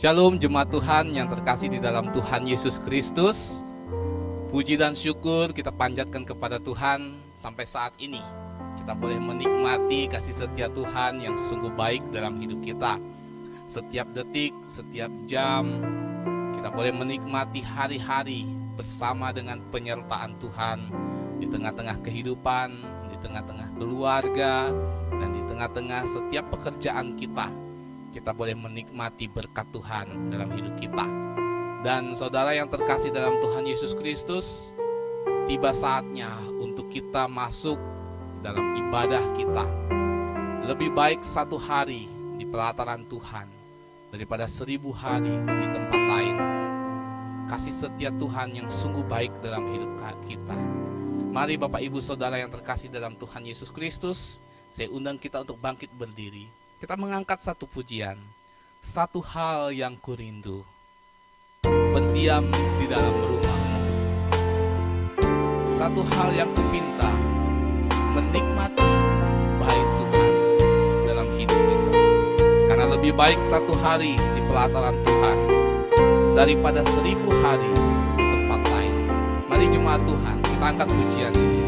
Shalom jemaat Tuhan yang terkasih di dalam Tuhan Yesus Kristus. Puji dan syukur kita panjatkan kepada Tuhan sampai saat ini. Kita boleh menikmati kasih setia Tuhan yang sungguh baik dalam hidup kita. Setiap detik, setiap jam, kita boleh menikmati hari-hari bersama dengan penyertaan Tuhan di tengah-tengah kehidupan, di tengah-tengah keluarga, dan di tengah-tengah setiap pekerjaan kita. Kita boleh menikmati berkat Tuhan dalam hidup kita. Dan saudara yang terkasih dalam Tuhan Yesus Kristus, tiba saatnya untuk kita masuk dalam ibadah kita. Lebih baik 1 hari di pelataran Tuhan daripada 1000 hari di tempat lain. Kasih setia Tuhan yang sungguh baik dalam hidup kita. Mari Bapak Ibu Saudara yang terkasih dalam Tuhan Yesus Kristus, saya undang kita untuk bangkit berdiri. Kita mengangkat satu pujian, satu hal yang kurindu, berdiam di dalam rumahmu. Satu hal yang kupinta, menikmati baik Tuhan dalam hidup kita. Karena lebih baik 1 hari di pelataran Tuhan daripada 1000 hari di tempat lain. Mari jemaat Tuhan, kita angkat pujian ini.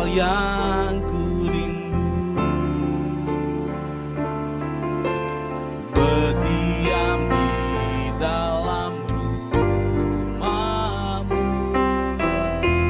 Yang kurindu, berdiam di dalam rumahmu.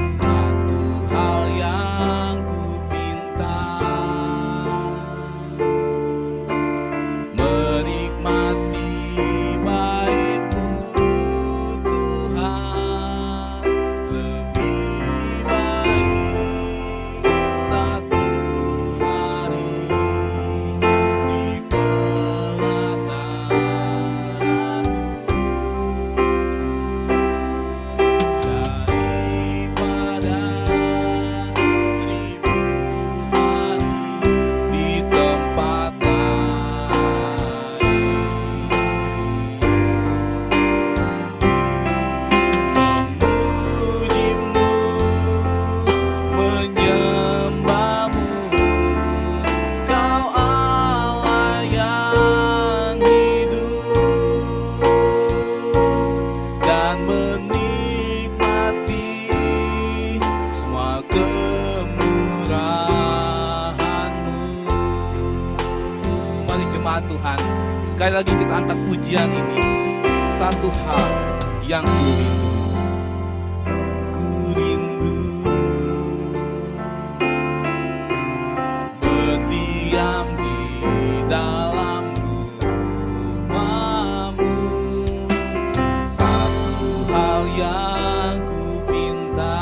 Satu hal yang kupinta, menikmati baik-Mu Tuhan. Lebih baik 1 hari di pelataran-Mu daripada 1000 hari di tempat lain. Memuji-Mu, menyembah-Mu, Kau Allah yang hidup, dan menikmati semua kemurahan-Mu. Mari jemaat Tuhan, sekali lagi kita angkat pujian ini. Satu hal yang kurindu, berdiam di dalam rumah-Mu. Satu hal yang kupinta,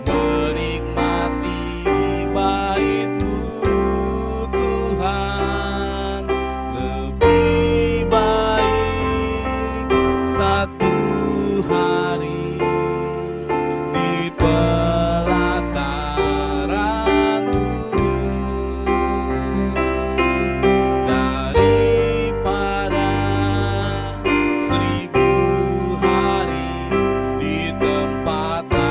menikmati baik-Mu Tuhan. Lebih baik 1 hari di pelataran-Mu daripada 1000 hari di tempat lain.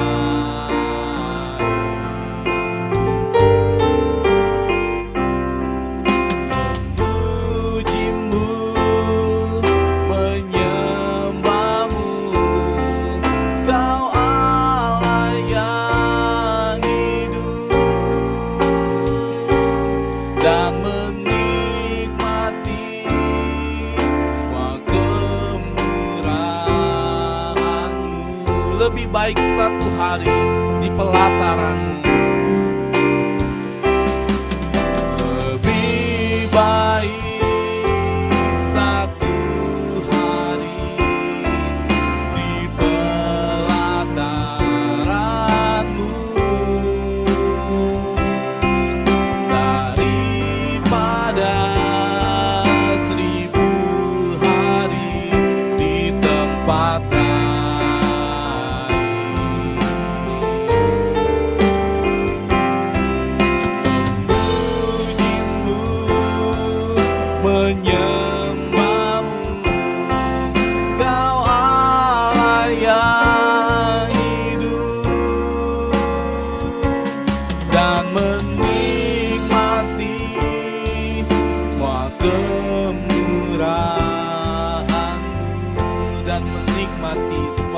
Memuji-Mu, menyembah-Mu, Kau Allah yang hidup, dan menikmati semua kemurahan-Mu. Lebih baik 1 hari di pelataran-Mu, lebih baik 1 hari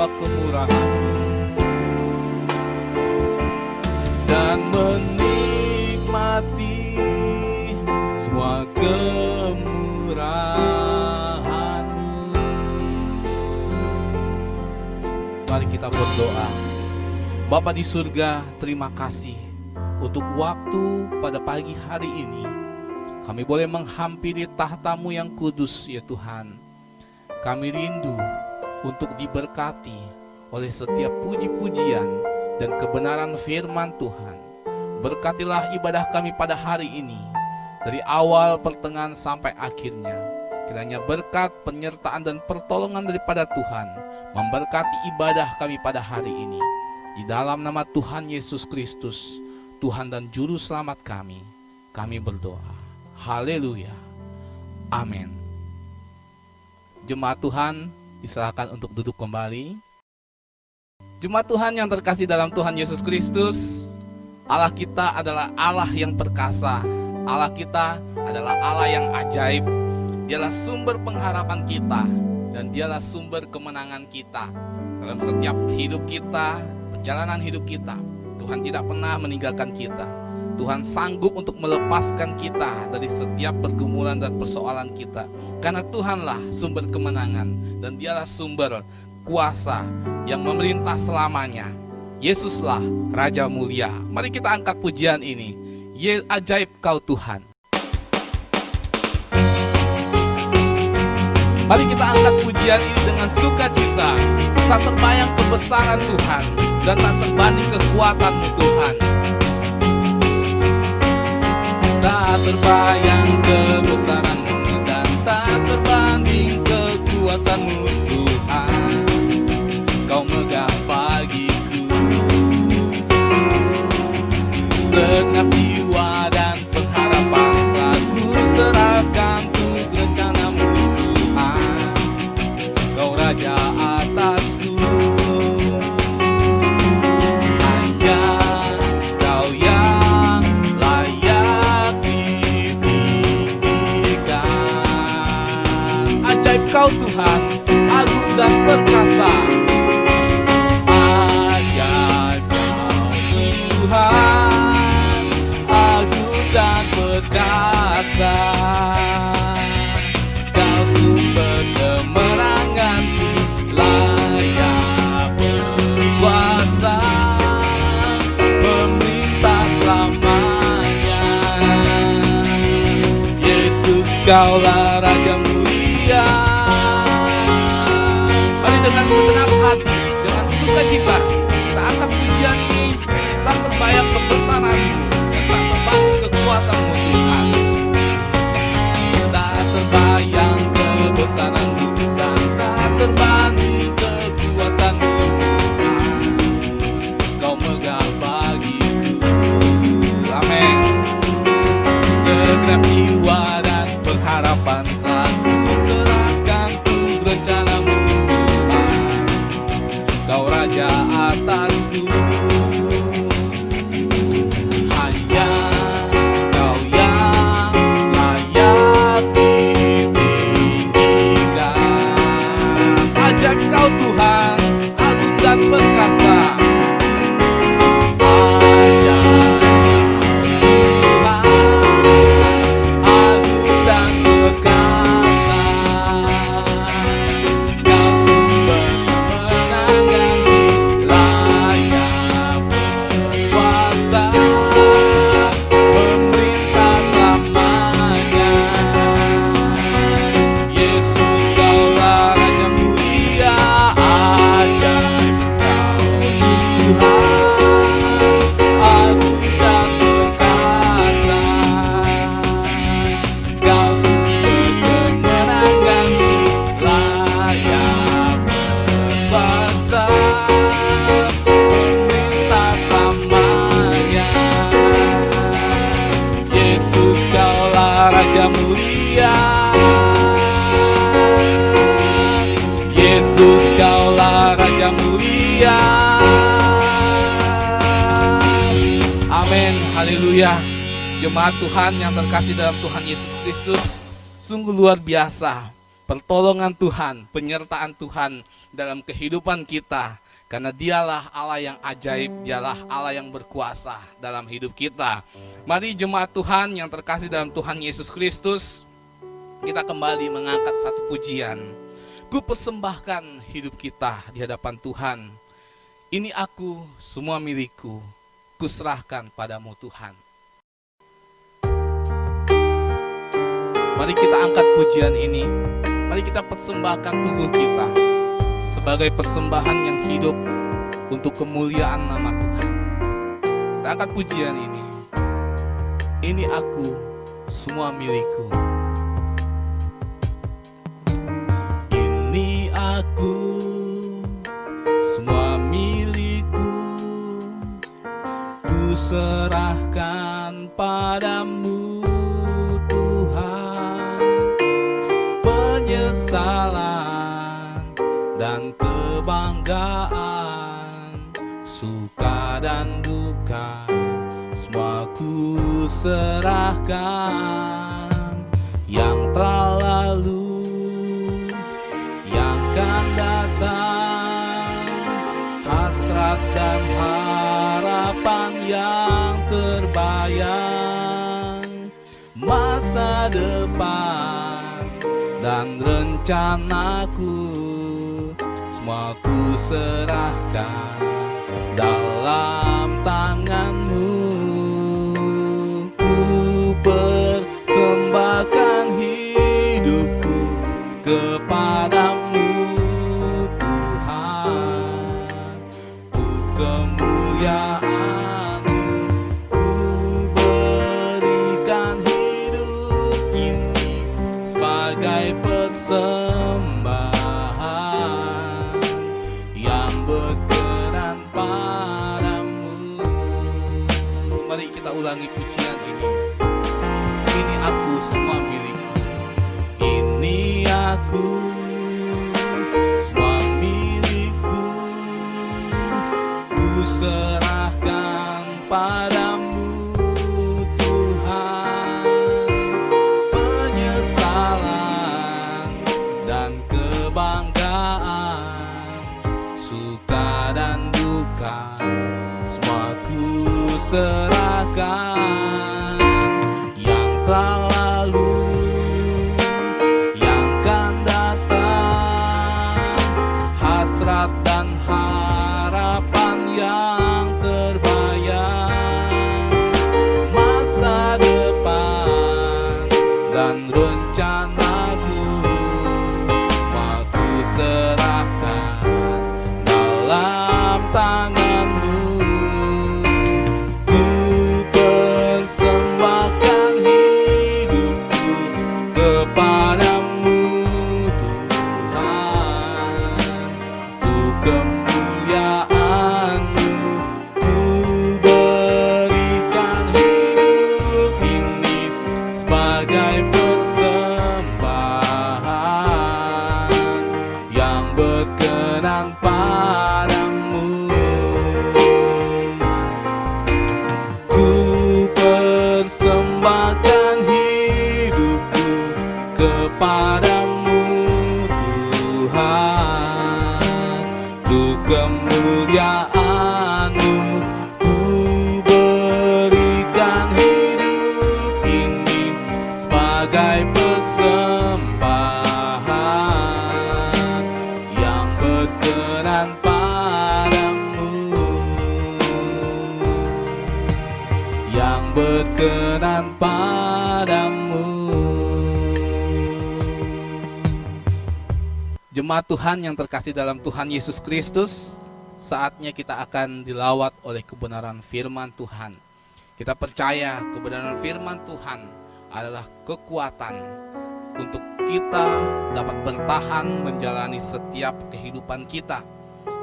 semua kemurahan dan menikmati semua kemurahan-Mu. Mari kita berdoa. Bapa di surga, terima kasih untuk waktu pada pagi hari ini. Kami boleh menghampiri tahta-Mu yang kudus, ya Tuhan. Kami rindu untuk diberkati oleh setiap puji-pujian dan kebenaran firman Tuhan. Berkatilah ibadah kami pada hari ini, dari awal, pertengahan, sampai akhirnya. Kiranya berkat, penyertaan, dan pertolongan daripada Tuhan memberkati ibadah kami pada hari ini. Di dalam nama Tuhan Yesus Kristus, Tuhan dan Juru Selamat kami berdoa. Haleluya. Amin. Jemaat Tuhan, diserahkan untuk duduk kembali. Jemaat Tuhan yang terkasih dalam Tuhan Yesus Kristus, Allah kita adalah Allah yang perkasa. Allah kita adalah Allah yang ajaib. Dialah sumber pengharapan kita, dan Dialah sumber kemenangan kita. Dalam setiap hidup kita, perjalanan hidup kita, Tuhan tidak pernah meninggalkan kita. Tuhan sanggup untuk melepaskan kita dari setiap pergumulan dan persoalan kita. Karena Tuhanlah sumber kemenangan, dan Dialah sumber kuasa yang memerintah selamanya. Yesuslah Raja Mulia. Mari kita angkat pujian ini. Ajaib Kau Tuhan. Mari kita angkat pujian ini dengan sukacita. Tak terbayang kebesaran Tuhan, dan tak terbanding kekuatan-Mu Tuhan. Tak terbayang kebesaran-Mu, dan tak terbanding kekuatan-Mu Tuhan. Kau megah bagiku segenap jiwa dan pengharapan telah ku serahkan untuk rencana-Mu Tuhan. Kau Raja atasku, hanya Kau yang layak ditinggikan. Ajaib Kau Tuhan, agung dan perkasa. Ajaib Kau Tuhan, agung dan perkasa. Kau sumber kemenanganku, layak berkuasa, memerintah selamanya. Yesus, Kaulah Raja Mulia. Mari dengan segenap hati, dengan sukacita, kita angkat pujian ini. Tak terbayang kebesaran-Mu, dan tak terbanding kekuatan-Mu Tuhan. Tak terbayang kebesaran-Mu, dan tak terbanding kekuatan-Mu Tuhan. Kau megah bagiku. Amin. Segenap jiwa dan pengharapan telah ku serahkan untuk rencana-Mu Tuhan. Kau Raja atasku, hanya Kau yang layak ditinggikan. Ajaib Kau Tuhan, agung dan perkasa. Ajaib Kau Tuhan, agung dan perkasa. Kau sumber kemenangan, layak berkuasa, memerintah selamanya. Yesus, Kaulah Raja Mulia. Ajaib Kau Tuhan, agung dan perkasa. Kau sumber kemenangan, layak berkuasa, memerintah selamanya. Yesus, Kaulah Raja Mulia. Yesus, Kaulah Raja Mulia. Amin. Haleluya. Jemaat Tuhan yang terkasih dalam Tuhan Yesus Kristus, sungguh luar biasa pertolongan Tuhan, penyertaan Tuhan dalam kehidupan kita. Karena dialah Allah yang ajaib, dialah Allah yang berkuasa dalam hidup kita. Mari jemaat Tuhan yang terkasih dalam Tuhan Yesus Kristus, kita kembali mengangkat satu pujian. Ku persembahkan hidup kita di hadapan Tuhan. Ini aku, semua milikku, ku serahkan padamu Tuhan. Mari kita angkat pujian ini. Mari kita persembahkan tubuh kita sebagai persembahan yang hidup untuk kemuliaan nama Tuhan. Kita angkat pujian ini. Ini aku, semua milikku. Ini aku, semua milikku. Ku serahkan padamu Tuhan. Penyesalan dan kebanggaan, suka dan duka, semua ku serahkan. Yang telah lalu, yang akan datang, hasrat dan harapan yang terbayang, masa depan dan rencanaku, semua ku serahkan dalam tanganmu. Ku persembahkan hidupku kepadamu Tuhan. Untuk kemuliaan-Mu ku berikan hidup ini sebagai persembahan ulangi pujian ini. Ini aku, semua milikku. Ini aku, semua milikku. Ku serahkan padamu Tuhan. Penyesalan dan kebanggaan, suka dan duka, semua ku serahkan. Yang telah lalu, yang akan datang, hasrat dan harapan yang terbayang, masa depan dan rencanaku, semua ku serahkan dalam tangan-Mu. Kemuliaan-Mu ku berikan hidup ini sebagai persembahan yang berkenan padamu, yang berkenan padamu. Jemaat Tuhan yang terkasih dalam Tuhan Yesus Kristus, saatnya kita akan dilawat oleh kebenaran firman Tuhan. Kita percaya kebenaran firman Tuhan adalah kekuatan untuk kita dapat bertahan menjalani setiap kehidupan kita.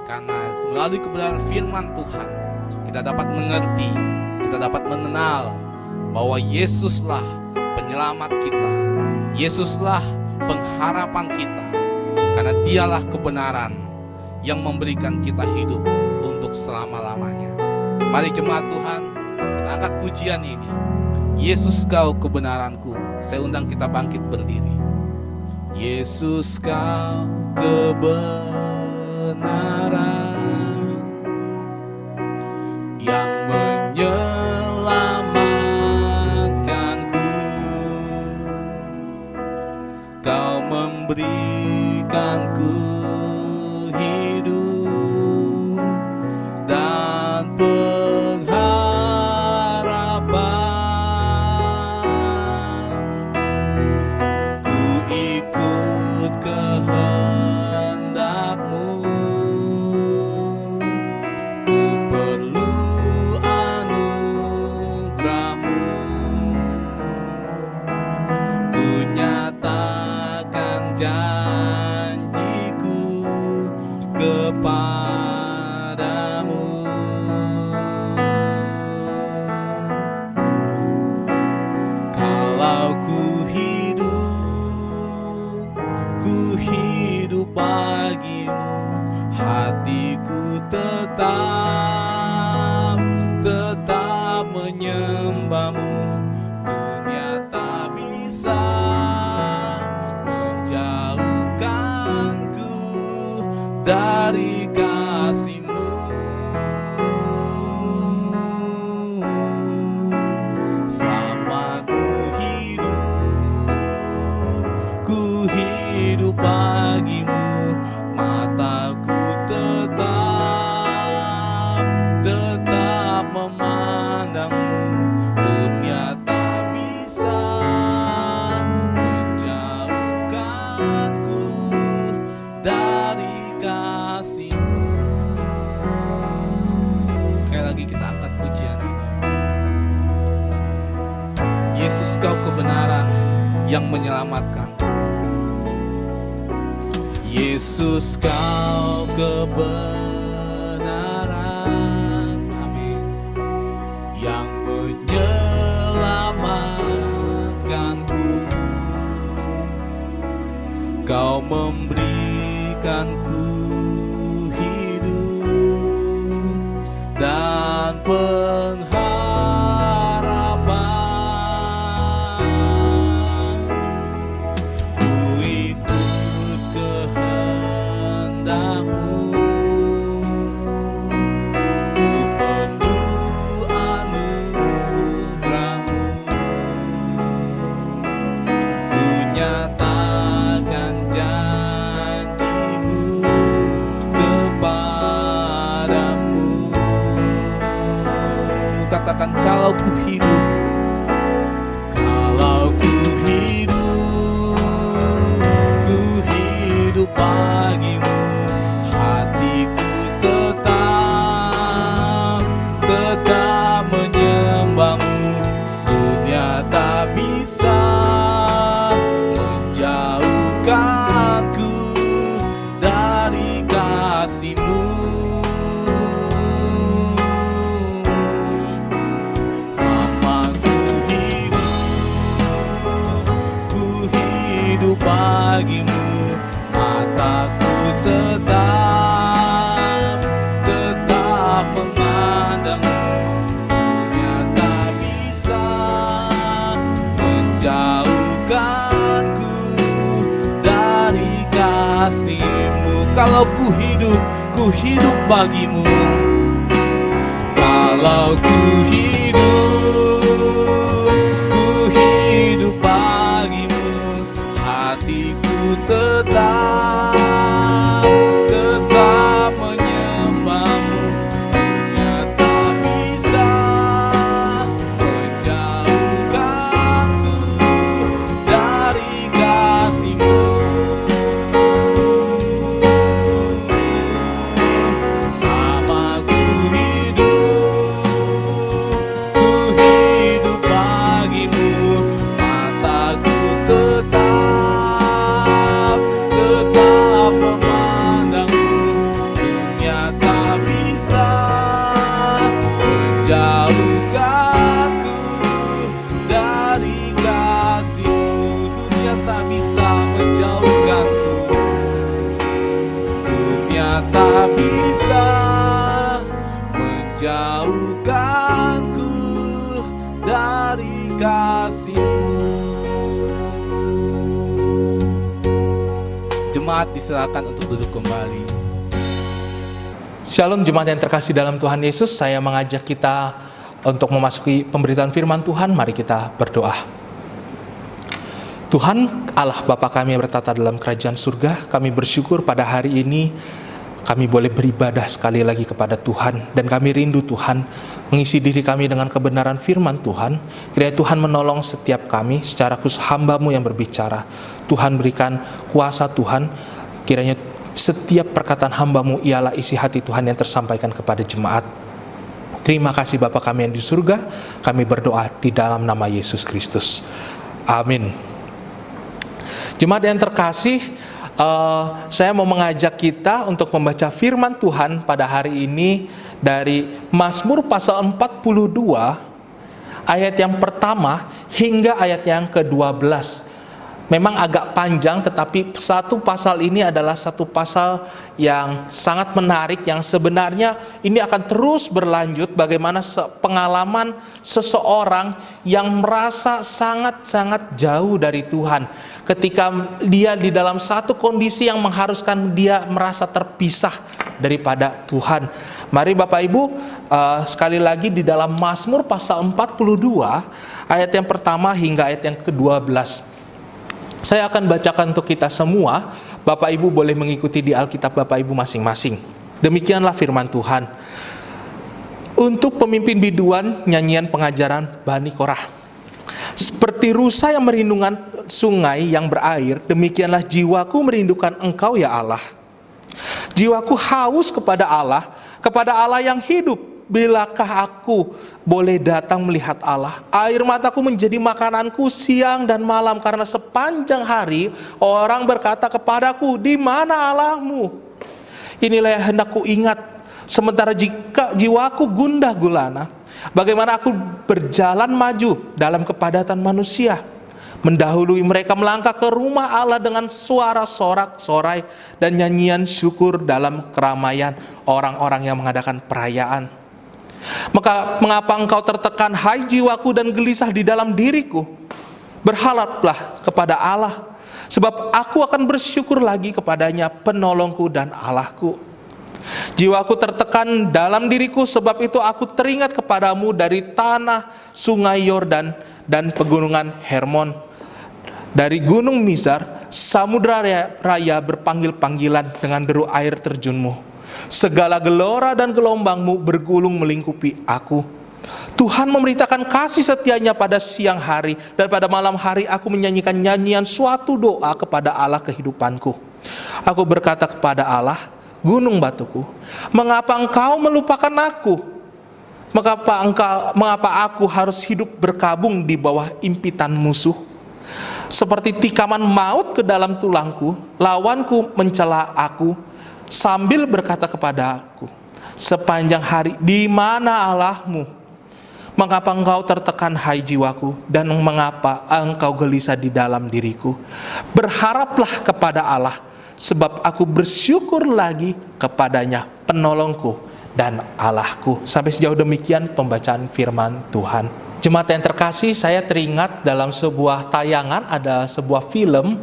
Karena melalui kebenaran firman Tuhan, kita dapat mengerti, kita dapat mengenal bahwa Yesuslah penyelamat kita, Yesuslah pengharapan kita. Karena dialah kebenaran yang memberikan kita hidup untuk selama-lamanya. Mari jemaat Tuhan, kita angkat pujian ini. Yesus kau kebenaranku. Saya undang kita bangkit berdiri. Yesus kau kebenaran yang menyelamatkanku. Kau memberikanku hidup dan pengharapan. Ku ikut kehendak-Mu, ku perlu anugerah-Mu. Ku nyatakan janjiku kepadamu. Kalau ku hidup bagimu, hatiku tetap menyembah-Mu. Dunia tak bisa menjauhkanku dari kasih-Mu. Selama ku hidup bagimu, mataku tetap memandang-Mu. Dunia tak bisa menjauhkanku dari kasih-Mu. Sekali lagi kita angkat pujian ini. Yesus kau kebenaran yang menyelamatkan. Yesus kau kebenaran, amin, yang menyelamatkanku. Kau memberikanku hidup dan pengharapan. Ku ikut kehendak-Mu, ku perlu anugerah-Mu. Ku nyatakan janjiku kepadamu. Katakan, kalau ku hidup bagimu, hatiku tetap menyembah-Mu. Dunia tak bisa menjauhkanku dari kasih-Mu. Selama ku hidup bagimu, mataku tetap memandang-Mu. Dunia tak bisa menjauhkanku dari kasih-Mu. Kalau ku hidup bagimu, kalau ku hidup bagimu, hatiku tetap menyembah-Mu. Dunia tak bisa menjauhkanku dari kasih-Mu. Sama ku hidup bagimu, mataku tetap memandang-Mu. Dunia tak bisa menjauhkanku dari kasih-Mu. Dunia tak bisa menjauhkanku. Dunia tak bisa menjauhkanku dari kasih-Mu. jemaat disilakan untuk duduk kembali. Shalom jemaat yang terkasih dalam Tuhan Yesus, saya mengajak kita untuk memasuki pemberitaan firman Tuhan. Mari kita berdoa. Tuhan Allah Bapa kami yang bertata dalam kerajaan surga, kami bersyukur pada hari ini kami boleh beribadah sekali lagi kepada Tuhan. Dan kami rindu Tuhan mengisi diri kami dengan kebenaran firman Tuhan. Kiranya Tuhan menolong setiap kami, secara khusus hamba-Mu yang berbicara. Tuhan berikan kuasa Tuhan, kiranya setiap perkataan hamba-Mu ialah isi hati Tuhan yang tersampaikan kepada jemaat. Terima kasih Bapa kami yang di surga, kami berdoa di dalam nama Yesus Kristus. Amin. Jemaat yang terkasih, saya mau mengajak kita untuk membaca firman Tuhan pada hari ini dari Mazmur pasal 42 ayat yang pertama hingga ayat yang ke-12. Memang agak panjang, tetapi satu pasal ini adalah satu pasal yang sangat menarik, yang sebenarnya ini akan terus berlanjut bagaimana pengalaman seseorang yang merasa sangat-sangat jauh dari Tuhan. Ketika dia di dalam satu kondisi yang mengharuskan dia merasa terpisah daripada Tuhan. Mari Bapak Ibu, sekali lagi di dalam Mazmur pasal 42 ayat yang pertama hingga ayat yang ke-12. Saya akan bacakan untuk kita semua. Bapak Ibu boleh mengikuti di Alkitab Bapak Ibu masing-masing. Demikianlah firman Tuhan. Untuk pemimpin biduan, nyanyian pengajaran Bani Korah. Seperti rusa yang merindukan sungai yang berair, demikianlah jiwaku merindukan Engkau ya Allah. Jiwaku haus kepada Allah yang hidup. Bilakah aku boleh datang melihat Allah? Air mataku menjadi makananku siang dan malam, karena sepanjang hari orang berkata kepadaku, di mana Allahmu? Inilah yang hendak ku ingat, sementara jika jiwaku gundah gulana. Bagaimana aku berjalan maju dalam kepadatan manusia, mendahului mereka melangkah ke rumah Allah dengan suara sorak-sorai dan nyanyian syukur dalam keramaian orang-orang yang mengadakan perayaan. Maka mengapa engkau tertekan, hai jiwaku, dan gelisah di dalam diriku? Berharaplah kepada Allah, sebab aku akan bersyukur lagi kepadanya, penolongku dan Allahku. Jiwaku tertekan dalam diriku, sebab itu aku teringat kepadamu dari tanah sungai Yordan dan pegunungan Hermon. Dari gunung Mizar, samudra raya berpanggil-panggilan dengan deru air terjunmu. Segala gelora dan gelombangmu bergulung melingkupi aku. Tuhan memberitakan kasih setianya pada siang hari, dan pada malam hari aku menyanyikan nyanyian suatu doa kepada Allah kehidupanku. Aku berkata kepada Allah, gunung batuku, mengapa engkau melupakan aku? Mengapa aku harus hidup berkabung di bawah impitan musuh? Seperti tikaman maut ke dalam tulangku, lawanku mencela aku, sambil berkata kepada aku sepanjang hari, di mana Allahmu? Mengapa engkau tertekan, hai jiwaku, dan mengapa engkau gelisah di dalam diriku? Berharaplah kepada Allah, sebab aku bersyukur lagi kepadanya, penolongku dan Allahku. Sampai sejauh demikian pembacaan firman Tuhan. Jemaat yang terkasih, saya teringat dalam sebuah tayangan, ada sebuah film.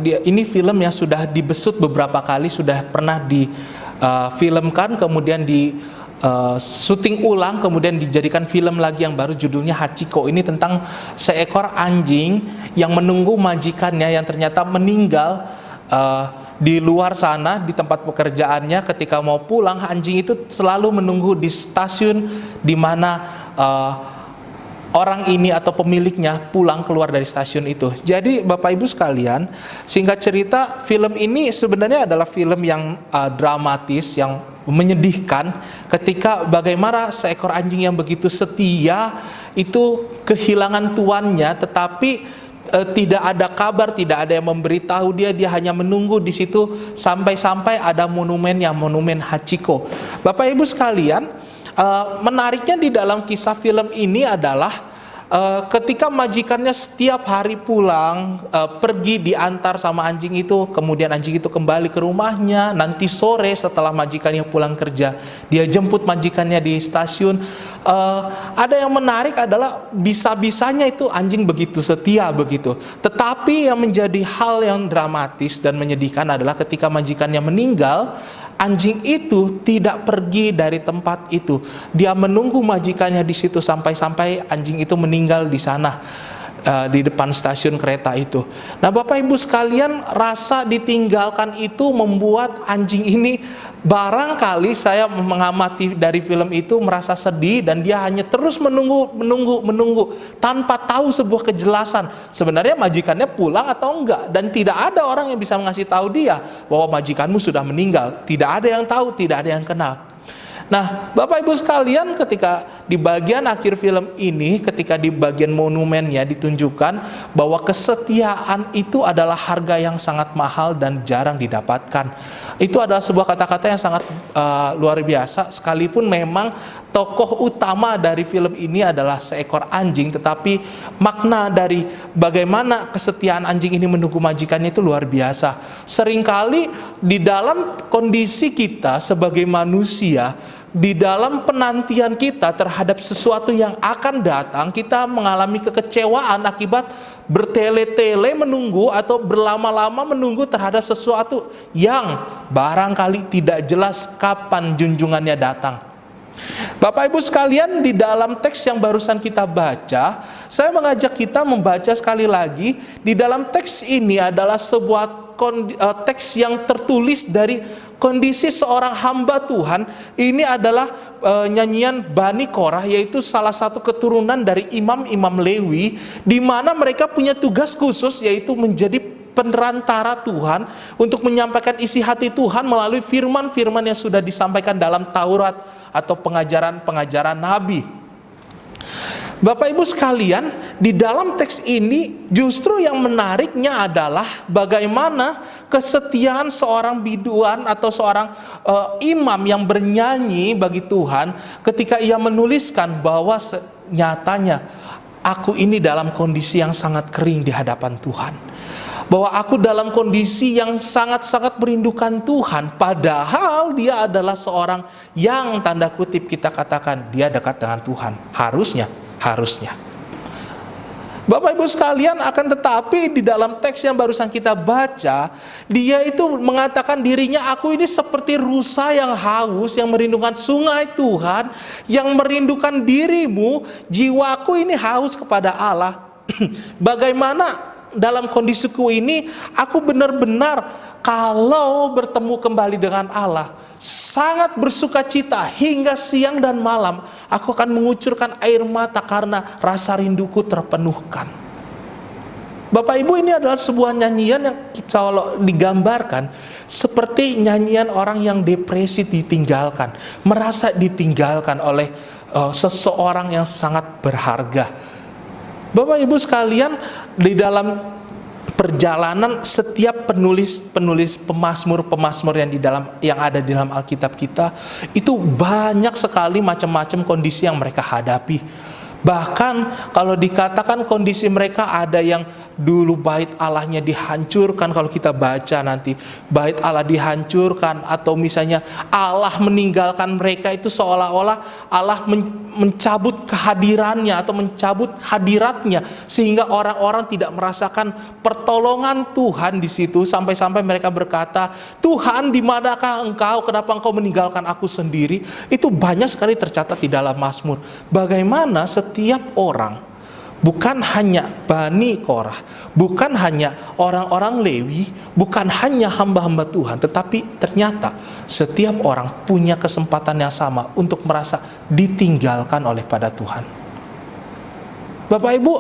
Ini film yang sudah dibesut beberapa kali, sudah pernah difilmkan, kemudian di syuting ulang, kemudian dijadikan film lagi yang baru, judulnya Hachiko. Ini tentang seekor anjing yang menunggu majikannya yang ternyata meninggal di luar sana di tempat pekerjaannya. Ketika mau pulang, anjing itu selalu menunggu di stasiun di mana orang ini atau pemiliknya pulang keluar dari stasiun itu. Jadi Bapak Ibu sekalian, singkat cerita, film ini sebenarnya adalah film yang dramatis, yang menyedihkan, ketika bagaimana seekor anjing yang begitu setia itu kehilangan tuannya, tetapi tidak ada kabar, tidak ada yang memberitahu dia hanya menunggu di situ sampai ada monumen Hachiko. Bapak Ibu sekalian, menariknya di dalam kisah film ini adalah ketika majikannya setiap hari pulang, pergi diantar sama anjing itu, kemudian anjing itu kembali ke rumahnya, nanti sore setelah majikannya pulang kerja, dia jemput majikannya di stasiun. Ada yang menarik adalah bisa-bisanya itu anjing begitu setia begitu. Tetapi yang menjadi hal yang dramatis dan menyedihkan adalah ketika majikannya meninggal, anjing itu tidak pergi dari tempat itu. Dia menunggu majikannya di situ sampai anjing itu meninggal di sana, di depan stasiun kereta itu. Nah, Bapak Ibu sekalian, rasa ditinggalkan itu membuat anjing ini, barangkali saya mengamati dari film itu, merasa sedih dan dia hanya terus menunggu tanpa tahu sebuah kejelasan sebenarnya majikannya pulang atau enggak, dan tidak ada orang yang bisa mengasih tahu dia bahwa majikanmu sudah meninggal. Tidak ada yang tahu, tidak ada yang kenal. Nah, Bapak Ibu sekalian, ketika di bagian akhir film ini, ketika di bagian monumennya ditunjukkan bahwa kesetiaan itu adalah harga yang sangat mahal dan jarang didapatkan. Itu adalah sebuah kata-kata yang sangat luar biasa, sekalipun memang tokoh utama dari film ini adalah seekor anjing, tetapi makna dari bagaimana kesetiaan anjing ini menunggu majikannya itu luar biasa. Seringkali di dalam kondisi kita sebagai manusia, di dalam penantian kita terhadap sesuatu yang akan datang, kita mengalami kekecewaan akibat bertele-tele menunggu atau berlama-lama menunggu terhadap sesuatu yang barangkali tidak jelas kapan junjungannya datang. Bapak Ibu sekalian, di dalam teks yang barusan kita baca, saya mengajak kita membaca sekali lagi. Di dalam teks ini adalah sebuah teks yang tertulis dari kondisi seorang hamba Tuhan. Ini adalah nyanyian Bani Korah, yaitu salah satu keturunan dari imam-imam Lewi, di mana mereka punya tugas khusus, yaitu menjadi perantara Tuhan untuk menyampaikan isi hati Tuhan melalui firman-firman yang sudah disampaikan dalam Taurat atau pengajaran-pengajaran Nabi. Bapak Ibu sekalian, di dalam teks ini justru yang menariknya adalah bagaimana kesetiaan seorang biduan atau seorang imam yang bernyanyi bagi Tuhan ketika ia menuliskan bahwa nyatanya aku ini dalam kondisi yang sangat kering di hadapan Tuhan, bahwa aku dalam kondisi yang sangat-sangat merindukan Tuhan, padahal dia adalah seorang yang tanda kutip kita katakan dia dekat dengan Tuhan, harusnya. Bapak Ibu sekalian, akan tetapi di dalam teks yang barusan kita baca, dia itu mengatakan dirinya, aku ini seperti rusa yang haus, yang merindukan sungai Tuhan, yang merindukan dirimu, jiwaku ini haus kepada Allah. Bagaimana dalam kondisiku ini, aku benar-benar kalau bertemu kembali dengan Allah, sangat bersuka cita hingga siang dan malam. Aku akan mengucurkan air mata karena rasa rinduku terpenuhkan. Bapak Ibu, ini adalah sebuah nyanyian yang kalau digambarkan seperti nyanyian orang yang depresi ditinggalkan, merasa ditinggalkan oleh seseorang yang sangat berharga. Bapak Ibu sekalian, di dalam perjalanan setiap penulis pemazmur yang ada di dalam Alkitab kita, itu banyak sekali macam-macam kondisi yang mereka hadapi. Bahkan kalau dikatakan kondisi mereka, ada yang dulu bait Allahnya dihancurkan. Kalau kita baca nanti, bait Allah dihancurkan, atau misalnya Allah meninggalkan mereka, itu seolah-olah Allah mencabut kehadirannya atau mencabut hadiratnya, sehingga orang-orang tidak merasakan pertolongan Tuhan di situ, sampai-sampai mereka berkata, Tuhan, di manakah Engkau? Kenapa Engkau meninggalkan aku sendiri? Itu banyak sekali tercatat di dalam Mazmur. Bagaimana setiap orang, bukan hanya Bani Korah, bukan hanya orang-orang Lewi, bukan hanya hamba-hamba Tuhan, tetapi ternyata setiap orang punya kesempatan yang sama untuk merasa ditinggalkan oleh pada Tuhan. Bapak Ibu,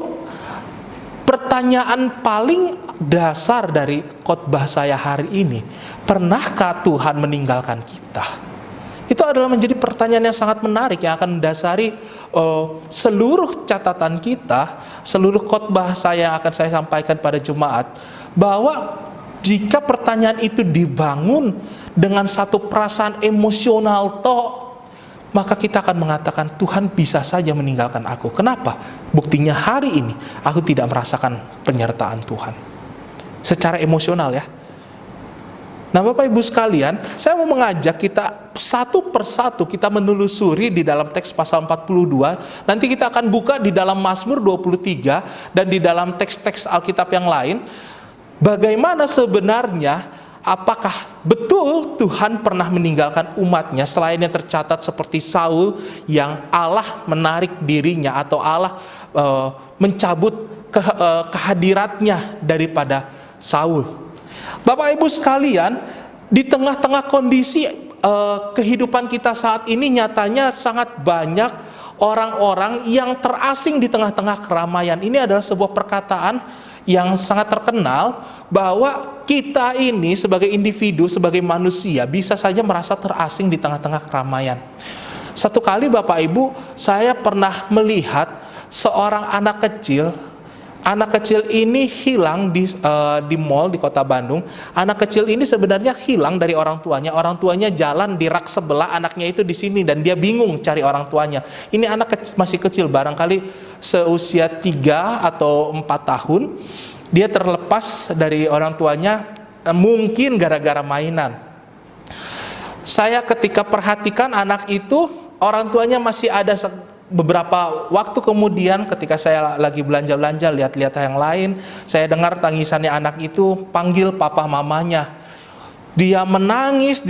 pertanyaan paling dasar dari khotbah saya hari ini, pernahkah Tuhan meninggalkan kita? Itu adalah menjadi pertanyaan yang sangat menarik yang akan mendasari seluruh catatan kita, seluruh khotbah yang akan saya sampaikan pada jemaat. Bahwa jika pertanyaan itu dibangun dengan satu perasaan emosional maka kita akan mengatakan Tuhan bisa saja meninggalkan aku. Kenapa? Buktinya hari ini aku tidak merasakan penyertaan Tuhan secara emosional ya. Nah Bapak Ibu sekalian, saya mau mengajak kita satu persatu kita menelusuri di dalam teks pasal 42. Nanti kita akan buka di dalam Mazmur 23 dan di dalam teks-teks Alkitab yang lain. Bagaimana sebenarnya, apakah betul Tuhan pernah meninggalkan umatnya selain yang tercatat seperti Saul yang Allah menarik dirinya atau Allah mencabut kehadiratnya daripada Saul. Bapak Ibu sekalian, di tengah-tengah kondisi kehidupan kita saat ini nyatanya sangat banyak orang-orang yang terasing di tengah-tengah keramaian. Ini adalah sebuah perkataan yang sangat terkenal bahwa kita ini sebagai individu, sebagai manusia bisa saja merasa terasing di tengah-tengah keramaian. Satu kali Bapak Ibu, saya pernah melihat seorang anak kecil. Anak kecil ini hilang di mall di kota Bandung. Anak kecil ini sebenarnya hilang dari orang tuanya. Orang tuanya jalan di rak sebelah, anaknya itu di sini dan dia bingung cari orang tuanya. Ini anak masih kecil, barangkali seusia 3 atau 4 tahun. Dia terlepas dari orang tuanya, mungkin gara-gara mainan. Saya ketika perhatikan anak itu, orang tuanya masih ada. Beberapa waktu kemudian ketika saya lagi belanja-belanja, lihat-lihat yang lain, saya dengar tangisannya anak itu panggil papa mamanya. Dia menangis,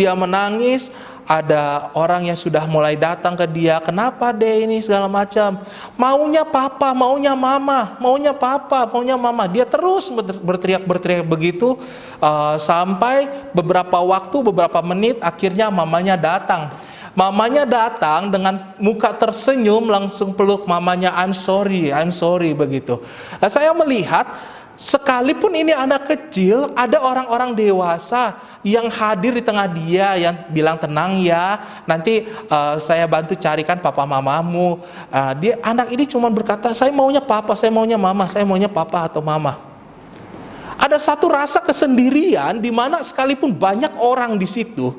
ada orang yang sudah mulai datang ke dia, kenapa deh ini segala macam. Maunya papa, maunya mama, maunya papa, maunya mama. Dia terus berteriak begitu sampai beberapa waktu, beberapa menit, akhirnya mamanya datang. Mamanya datang dengan muka tersenyum, langsung peluk mamanya, I'm sorry begitu. Nah, saya melihat sekalipun ini anak kecil, ada orang-orang dewasa yang hadir di tengah dia, yang bilang tenang ya, nanti saya bantu carikan papa mamamu. Anak ini cuma berkata, saya maunya papa, saya maunya mama, saya maunya papa atau mama. Ada satu rasa kesendirian di mana sekalipun banyak orang di situ,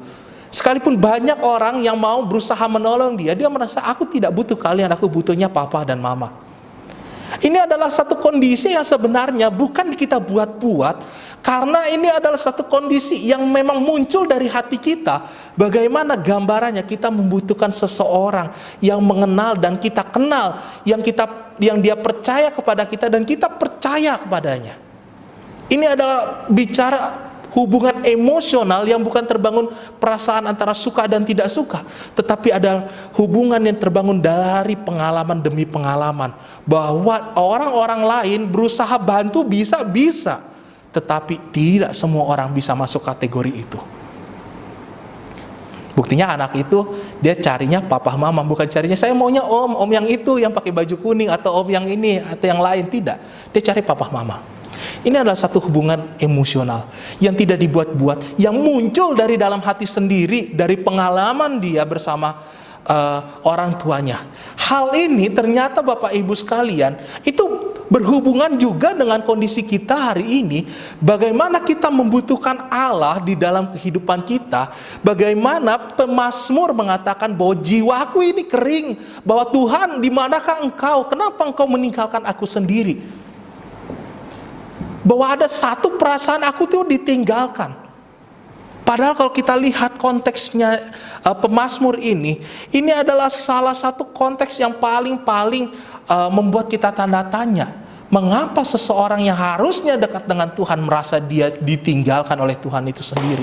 sekalipun banyak orang yang mau berusaha menolong dia merasa aku tidak butuh kalian, aku butuhnya papa dan mama. Ini adalah satu kondisi yang sebenarnya bukan kita buat-buat, karena ini adalah satu kondisi yang memang muncul dari hati kita. Bagaimana gambarannya kita membutuhkan seseorang yang mengenal dan kita kenal, yang dia percaya kepada kita dan kita percaya kepadanya. Ini adalah bicara hubungan emosional yang bukan terbangun perasaan antara suka dan tidak suka, tetapi ada hubungan yang terbangun dari pengalaman demi pengalaman, bahwa orang-orang lain berusaha bantu bisa, tetapi tidak semua orang bisa masuk kategori itu. Buktinya anak itu dia carinya papa mama, bukan carinya saya maunya om yang itu yang pakai baju kuning, atau om yang ini atau yang lain, tidak. Dia cari papa mama. Ini adalah satu hubungan emosional yang tidak dibuat-buat, yang muncul dari dalam hati sendiri, dari pengalaman dia bersama orang tuanya. Hal ini ternyata Bapak Ibu sekalian, itu berhubungan juga dengan kondisi kita hari ini. Bagaimana kita membutuhkan Allah di dalam kehidupan kita. Bagaimana pemazmur mengatakan bahwa jiwaku ini kering, bahwa Tuhan di manakah engkau, kenapa engkau meninggalkan aku sendiri. Bahwa ada satu perasaan aku tuh ditinggalkan. Padahal kalau kita lihat konteksnya pemazmur ini adalah salah satu konteks yang paling membuat kita tanda tanya. Mengapa seseorang yang harusnya dekat dengan Tuhan merasa dia ditinggalkan oleh Tuhan itu sendiri?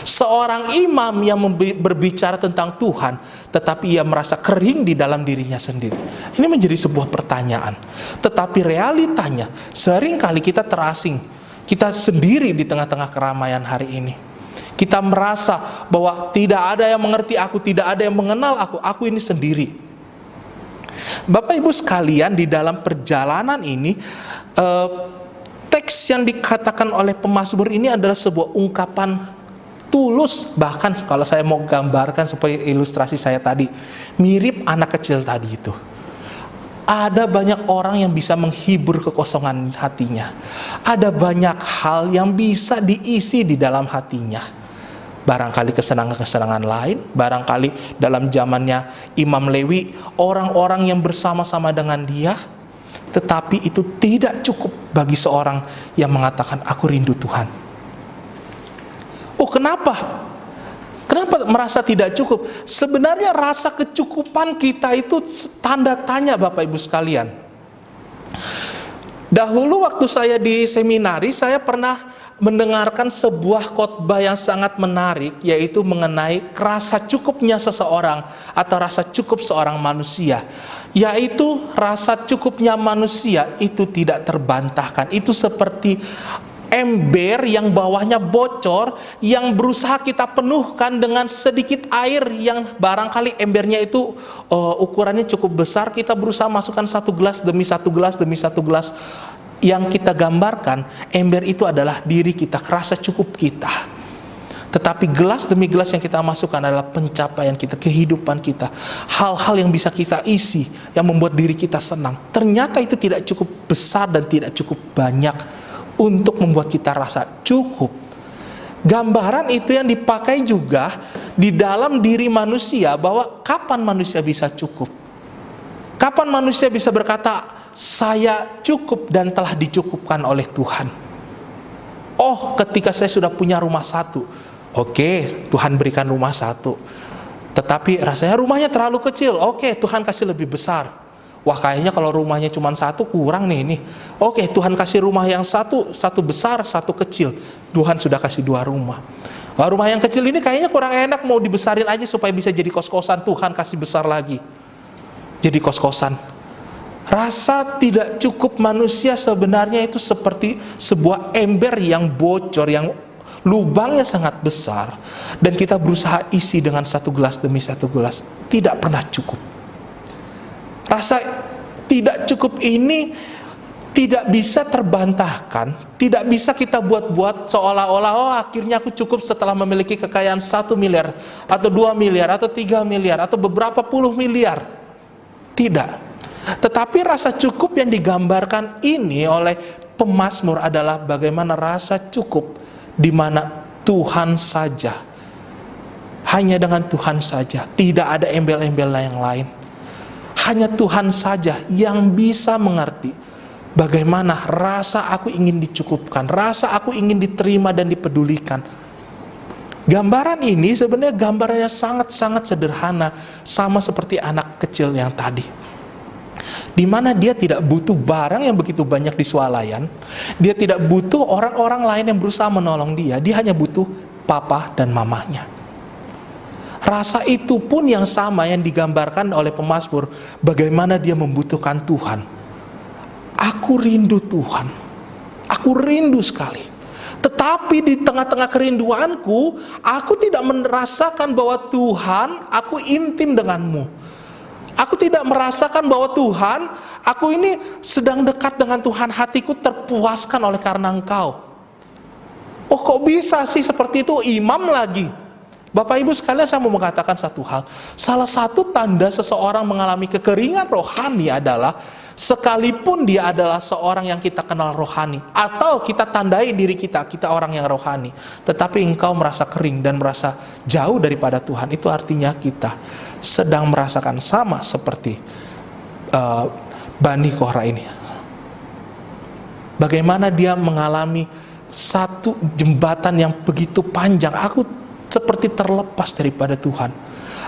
Seorang imam yang berbicara tentang Tuhan, tetapi ia merasa kering di dalam dirinya sendiri. Ini menjadi sebuah pertanyaan. Tetapi realitanya, seringkali kita terasing. Kita sendiri di tengah-tengah keramaian hari ini. Kita merasa bahwa tidak ada yang mengerti aku, tidak ada yang mengenal aku ini sendiri. Bapak Ibu sekalian, di dalam perjalanan ini teks yang dikatakan oleh pemazmur ini adalah sebuah ungkapan tulus. Bahkan kalau saya mau gambarkan seperti ilustrasi saya tadi, mirip anak kecil tadi itu. Ada banyak orang yang bisa menghibur kekosongan hatinya. Ada banyak hal yang bisa diisi di dalam hatinya. barangkali kesenangan-kesenangan lain, barangkali dalam zamannya Imam Lewi, orang-orang yang bersama-sama dengan dia. Tetapi itu tidak cukup bagi seorang yang mengatakan, aku rindu Tuhan. Oh, kenapa? Kenapa merasa tidak cukup? Sebenarnya rasa kecukupan kita itu tanda tanya, Bapak Ibu sekalian. Dahulu waktu saya di seminari, saya pernah mendengarkan sebuah khotbah yang sangat menarik, yaitu mengenai rasa cukupnya seseorang atau rasa cukup seorang manusia. Yaitu rasa cukupnya manusia itu tidak terbantahkan. Itu seperti ember yang bawahnya bocor, yang berusaha kita penuhkan dengan sedikit air yang barangkali embernya itu ukurannya cukup besar. Kita berusaha masukkan satu gelas demi satu gelas demi satu gelas. Yang kita gambarkan, ember itu adalah diri kita, rasa cukup kita. Tetapi gelas demi gelas yang kita masukkan adalah pencapaian kita, kehidupan kita, hal-hal yang bisa kita isi, yang membuat diri kita senang. Ternyata itu tidak cukup besar dan tidak cukup banyak untuk membuat kita rasa cukup. Gambaran itu yang dipakai juga di dalam diri manusia, bahwa kapan manusia bisa cukup? Kapan manusia bisa berkata, saya cukup dan telah dicukupkan oleh Tuhan? Oh, ketika saya sudah punya rumah satu. Oke, Tuhan berikan rumah satu. Tetapi rasanya rumahnya terlalu kecil. Oke, Tuhan kasih lebih besar. Wah, kayaknya kalau rumahnya cuma satu kurang nih ini. Oke, Tuhan kasih rumah yang satu besar, satu kecil. Tuhan sudah kasih 2 rumah. Wah, rumah yang kecil ini kayaknya kurang enak, mau dibesarin aja supaya bisa jadi kos-kosan. Tuhan kasih besar lagi, jadi kos-kosan. Rasa tidak cukup manusia sebenarnya itu seperti sebuah ember yang bocor, yang lubangnya sangat besar, dan kita berusaha isi dengan satu gelas demi satu gelas, tidak pernah cukup. Rasa tidak cukup ini tidak bisa terbantahkan, tidak bisa kita buat-buat seolah-olah, oh akhirnya aku cukup setelah memiliki kekayaan 1 miliar, atau 2 miliar, atau 3 miliar, atau beberapa puluh miliar. Tidak. Tetapi rasa cukup yang digambarkan ini oleh pemazmur adalah bagaimana rasa cukup di mana Tuhan saja, hanya dengan Tuhan saja, tidak ada embel-embel yang lain. Hanya Tuhan saja yang bisa mengerti bagaimana rasa aku ingin dicukupkan, rasa aku ingin diterima dan dipedulikan. Gambaran ini sebenarnya gambarannya sangat-sangat sederhana, sama seperti anak kecil yang tadi, di mana dia tidak butuh barang yang begitu banyak di swalayan, dia tidak butuh orang-orang lain yang berusaha menolong dia hanya butuh papa dan mamanya. Rasa itu pun yang sama yang digambarkan oleh pemazmur, bagaimana dia membutuhkan Tuhan. Aku rindu Tuhan, aku rindu sekali. Tetapi di tengah-tengah kerinduanku, aku tidak merasakan bahwa Tuhan, aku intim denganmu. Aku tidak merasakan bahwa Tuhan, aku ini sedang dekat dengan Tuhan, hatiku terpuaskan oleh karena Engkau. Oh, kok bisa sih seperti itu? Imam lagi. Bapak Ibu sekalian, saya mau mengatakan satu hal. Salah satu tanda seseorang mengalami kekeringan rohani adalah sekalipun dia adalah seorang yang kita kenal rohani, atau kita tandai diri kita orang yang rohani, tetapi engkau merasa kering dan merasa jauh daripada Tuhan, itu artinya kita sedang merasakan sama seperti Bani Korah ini. Bagaimana dia mengalami satu jembatan yang begitu panjang. Aku seperti terlepas daripada Tuhan.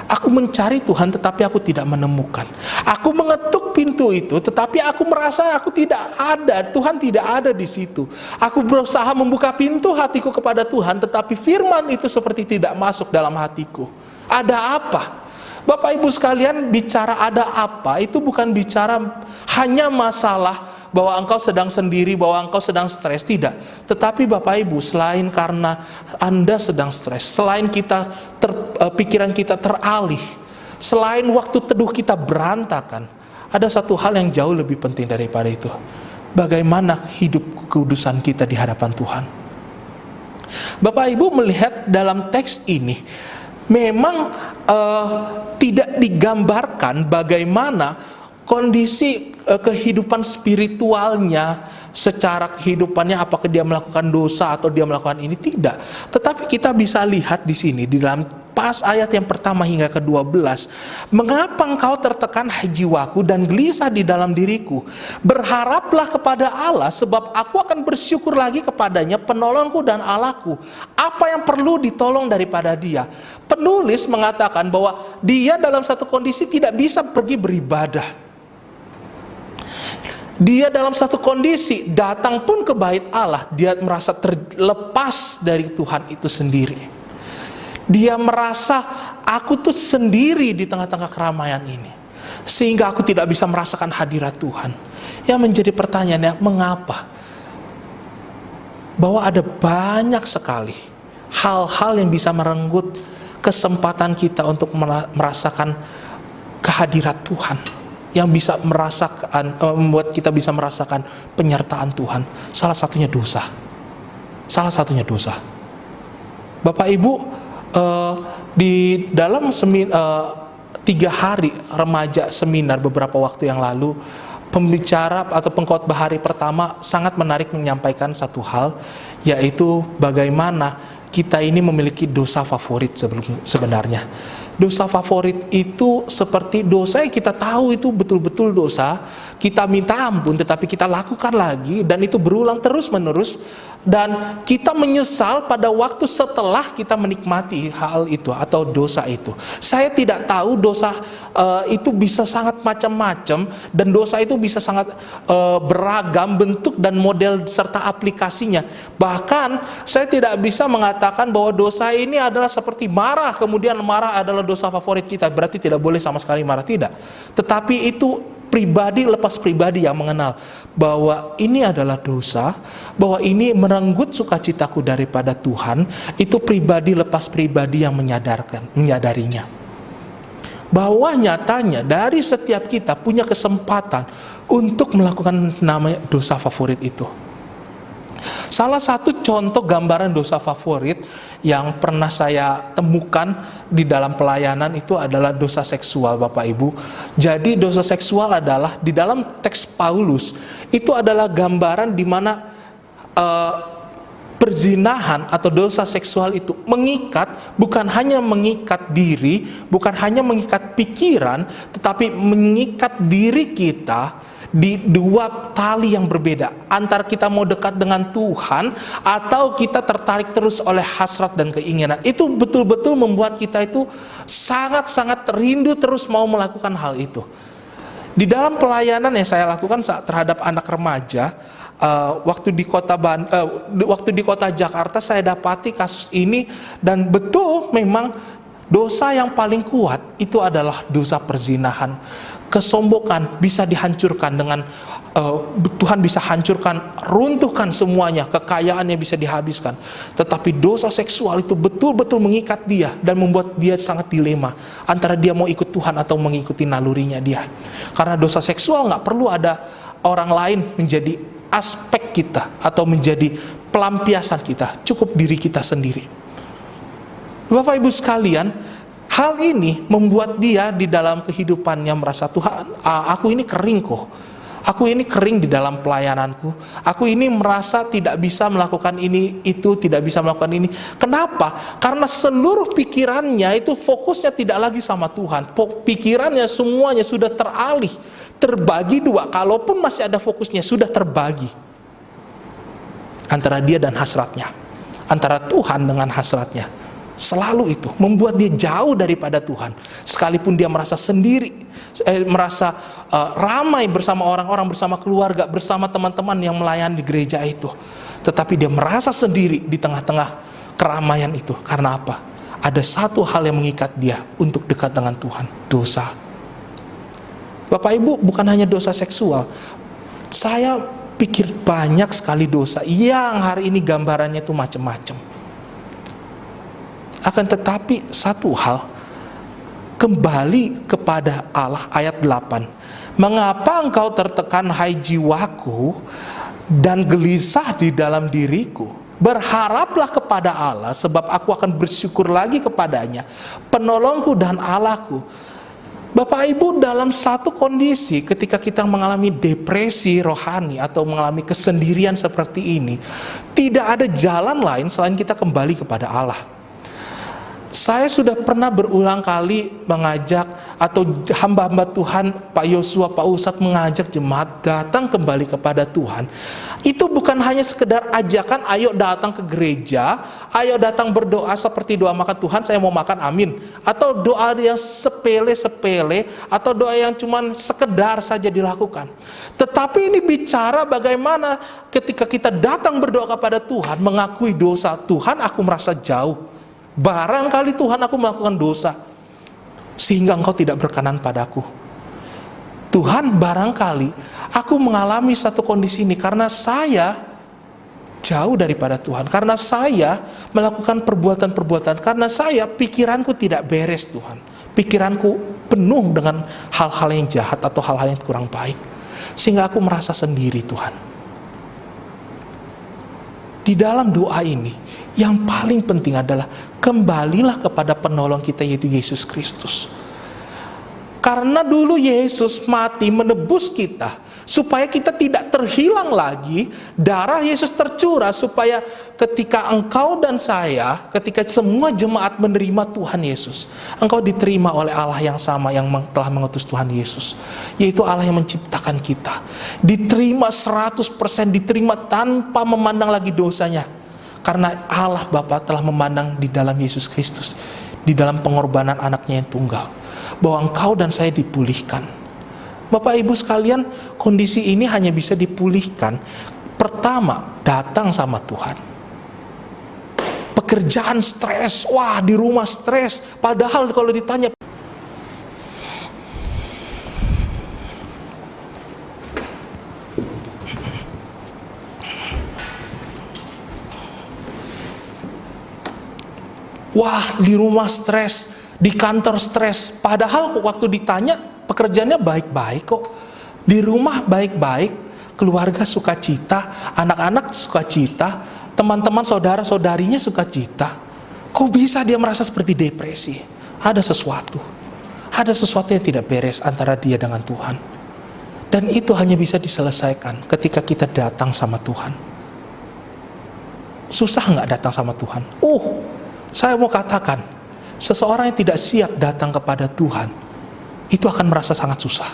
Aku mencari Tuhan tetapi aku tidak menemukan. Aku mengetuk pintu itu tetapi aku merasa aku tidak ada. Tuhan tidak ada di situ. Aku berusaha membuka pintu hatiku kepada Tuhan, tetapi firman itu seperti tidak masuk dalam hatiku. Ada apa? Bapak Ibu sekalian, bicara ada apa itu bukan bicara hanya masalah bahwa engkau sedang sendiri, bahwa engkau sedang stres, tidak. Tetapi Bapak Ibu, selain karena Anda sedang stres, selain pikiran kita teralih, selain waktu teduh kita berantakan, ada satu hal yang jauh lebih penting daripada itu. Bagaimana hidup kekudusan kita di hadapan Tuhan. Bapak Ibu melihat dalam teks ini, memang tidak digambarkan bagaimana kondisi kehidupan spiritualnya, secara kehidupannya apakah dia melakukan dosa atau dia melakukan ini, tidak. Tetapi kita bisa lihat di sini di dalam pas ayat yang pertama hingga ke-12, mengapa engkau tertekan hai jiwaku dan gelisah di dalam diriku? Berharaplah kepada Allah, sebab aku akan bersyukur lagi kepadanya, penolongku dan Allahku. Apa yang perlu ditolong daripada dia? Penulis mengatakan bahwa dia dalam satu kondisi tidak bisa pergi beribadah. Dia dalam satu kondisi datang pun ke bait Allah, dia merasa terlepas dari Tuhan itu sendiri. Dia merasa aku tuh sendiri di tengah-tengah keramaian ini, sehingga aku tidak bisa merasakan hadirat Tuhan. Yang menjadi pertanyaannya, mengapa? Bahwa ada banyak sekali hal-hal yang bisa merenggut kesempatan kita untuk merasakan kehadirat Tuhan, yang bisa membuat kita bisa merasakan penyertaan Tuhan. Salah satunya dosa. Bapak Ibu, di dalam 3 hari remaja seminar beberapa waktu yang lalu, pembicara atau pengkhotbah hari pertama sangat menarik menyampaikan satu hal, yaitu bagaimana kita ini memiliki dosa favorit sebenarnya. Dosa favorit itu seperti dosa yang kita tahu itu betul-betul dosa, kita minta ampun tetapi kita lakukan lagi, dan itu berulang terus-menerus, dan kita menyesal pada waktu setelah kita menikmati hal itu atau dosa itu. Saya tidak tahu dosa itu bisa sangat macam-macam, dan dosa itu bisa sangat beragam bentuk dan model serta aplikasinya. Bahkan saya tidak bisa mengatakan bahwa dosa ini adalah seperti marah, kemudian marah adalah dosa favorit kita, berarti tidak boleh sama sekali marah, tidak. Tetapi itu pribadi lepas pribadi yang mengenal bahwa ini adalah dosa, bahwa ini merenggut sukacitaku daripada Tuhan. Itu pribadi lepas pribadi yang menyadarinya. Bahwa nyatanya dari setiap kita punya kesempatan untuk melakukan namanya dosa favorit itu. Salah satu contoh gambaran dosa favorit yang pernah saya temukan di dalam pelayanan itu adalah dosa seksual, Bapak Ibu. Jadi dosa seksual adalah di dalam teks Paulus itu adalah gambaran di mana perzinahan atau dosa seksual itu mengikat, bukan hanya mengikat diri, bukan hanya mengikat pikiran, tetapi mengikat diri kita di 2 tali yang berbeda, antara kita mau dekat dengan Tuhan atau kita tertarik terus oleh hasrat dan keinginan. Itu betul-betul membuat kita itu sangat-sangat rindu terus mau melakukan hal itu. Di dalam pelayanan yang saya lakukan terhadap anak remaja, waktu di kota Jakarta saya dapati kasus ini, dan betul memang dosa yang paling kuat itu adalah dosa perzinahan. Kesombongan bisa dihancurkan dengan Tuhan bisa hancurkan, runtuhkan semuanya, kekayaannya bisa dihabiskan. Tetapi dosa seksual itu betul-betul mengikat dia dan membuat dia sangat dilema antara dia mau ikut Tuhan atau mengikuti nalurinya dia. Karena dosa seksual gak perlu ada orang lain menjadi aspek kita atau menjadi pelampiasan kita, cukup diri kita sendiri. Bapak Ibu sekalian, hal ini membuat dia di dalam kehidupannya merasa, Tuhan, aku ini kering kok. Aku ini kering di dalam pelayananku. Aku ini merasa tidak bisa melakukan ini, itu, tidak bisa melakukan ini. Kenapa? Karena seluruh pikirannya itu fokusnya tidak lagi sama Tuhan. Pikirannya semuanya sudah teralih, terbagi 2. Kalaupun masih ada fokusnya, sudah terbagi antara dia dan hasratnya, antara Tuhan dengan hasratnya. Selalu itu membuat dia jauh daripada Tuhan. Sekalipun dia merasa sendiri, merasa ramai bersama orang-orang, bersama keluarga, bersama teman-teman yang melayani di gereja itu, tetapi dia merasa sendiri di tengah-tengah keramaian itu. Karena apa? Ada satu hal yang mengikat dia untuk dekat dengan Tuhan, dosa. Bapak Ibu, bukan hanya dosa seksual. Saya pikir banyak sekali dosa yang hari ini gambarannya itu macam-macam. Akan tetapi satu hal, kembali kepada Allah. Ayat 8, mengapa engkau tertekan hai jiwaku dan gelisah di dalam diriku? Berharaplah kepada Allah, sebab aku akan bersyukur lagi kepadanya, penolongku dan Allahku. Bapak Ibu, dalam satu kondisi ketika kita mengalami depresi rohani atau mengalami kesendirian seperti ini, tidak ada jalan lain selain kita kembali kepada Allah. Saya sudah pernah berulang kali mengajak, atau hamba-hamba Tuhan, Pak Yosua, Pak Ustadz mengajak jemaat datang kembali kepada Tuhan. Itu bukan hanya sekedar ajakan, ayo datang ke gereja, ayo datang berdoa seperti doa makan Tuhan, saya mau makan, amin. Atau doa yang sepele-sepele, atau doa yang cuman sekedar saja dilakukan. Tetapi ini bicara bagaimana ketika kita datang berdoa kepada Tuhan, mengakui dosa. Tuhan, aku merasa jauh. Barangkali Tuhan, aku melakukan dosa sehingga Engkau tidak berkenan padaku. Tuhan, barangkali aku mengalami satu kondisi ini karena saya jauh daripada Tuhan, karena saya melakukan perbuatan-perbuatan, karena saya pikiranku tidak beres Tuhan, pikiranku penuh dengan hal-hal yang jahat atau hal-hal yang kurang baik, sehingga aku merasa sendiri Tuhan. Di dalam doa ini, yang paling penting adalah kembalilah kepada penolong kita, yaitu Yesus Kristus. Karena dulu Yesus mati menebus kita, supaya kita tidak terhilang lagi. Darah Yesus tercurah supaya ketika engkau dan saya, ketika semua jemaat menerima Tuhan Yesus, engkau diterima oleh Allah yang sama yang telah mengutus Tuhan Yesus, yaitu Allah yang menciptakan kita. Diterima 100%, diterima tanpa memandang lagi dosanya. Karena Allah Bapa telah memandang di dalam Yesus Kristus, di dalam pengorbanan anaknya yang tunggal, bahwa engkau dan saya dipulihkan. Bapak Ibu sekalian, kondisi ini hanya bisa dipulihkan, pertama, datang sama Tuhan. Pekerjaan stres, wah di rumah stres, padahal kalau ditanya, wah di rumah stres, di kantor stres, padahal waktu ditanya pekerjaannya baik-baik kok, di rumah baik-baik, keluarga sukacita, anak-anak sukacita, teman-teman saudara-saudarinya sukacita. Kok bisa dia merasa seperti depresi? Ada sesuatu yang tidak beres antara dia dengan Tuhan. Dan itu hanya bisa diselesaikan ketika kita datang sama Tuhan. Susah nggak datang sama Tuhan? Saya mau katakan, seseorang yang tidak siap datang kepada Tuhan, itu akan merasa sangat susah.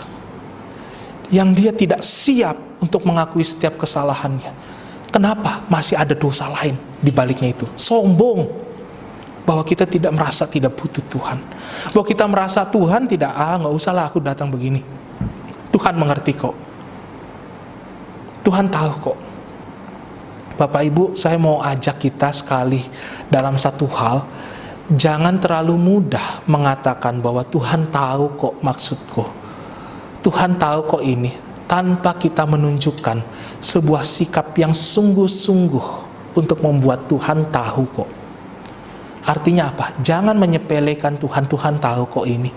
Yang dia tidak siap untuk mengakui setiap kesalahannya. Kenapa? Masih ada dosa lain di baliknya itu. Sombong. Bahwa kita tidak merasa tidak butuh Tuhan. Bahwa kita merasa Tuhan tidak, nggak usahlah aku datang begini. Tuhan mengerti kok. Tuhan tahu kok. Bapak Ibu, saya mau ajak kita sekali dalam satu hal, jangan terlalu mudah mengatakan bahwa Tuhan tahu kok maksudku, Tuhan tahu kok ini, tanpa kita menunjukkan sebuah sikap yang sungguh-sungguh untuk membuat Tuhan tahu kok. Artinya apa? Jangan menyepelekan Tuhan. Tuhan tahu kok ini,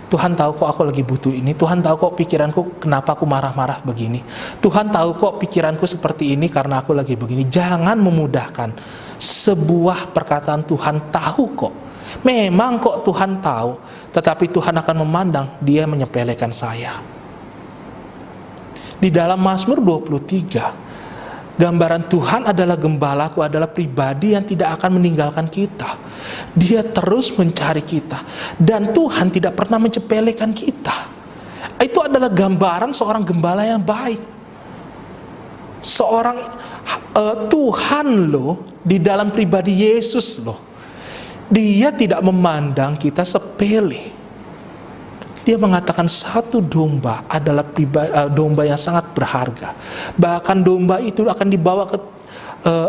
Tuhan tahu kok aku lagi butuh ini, Tuhan tahu kok pikiranku kenapa aku marah-marah begini, Tuhan tahu kok pikiranku seperti ini karena aku lagi begini. Jangan memudahkan sebuah perkataan Tuhan tahu kok. Memang kok Tuhan tahu, tetapi Tuhan akan memandang dia menyepelekan saya. Di dalam Mazmur 23, gambaran Tuhan adalah gembalaku, adalah pribadi yang tidak akan meninggalkan kita. Dia terus mencari kita, dan Tuhan tidak pernah mencepelekan kita. Itu adalah gambaran seorang gembala yang baik. Seorang Tuhan loh, di dalam pribadi Yesus loh, dia tidak memandang kita sepele. Dia mengatakan satu domba adalah domba yang sangat berharga. Bahkan domba itu akan dibawa ke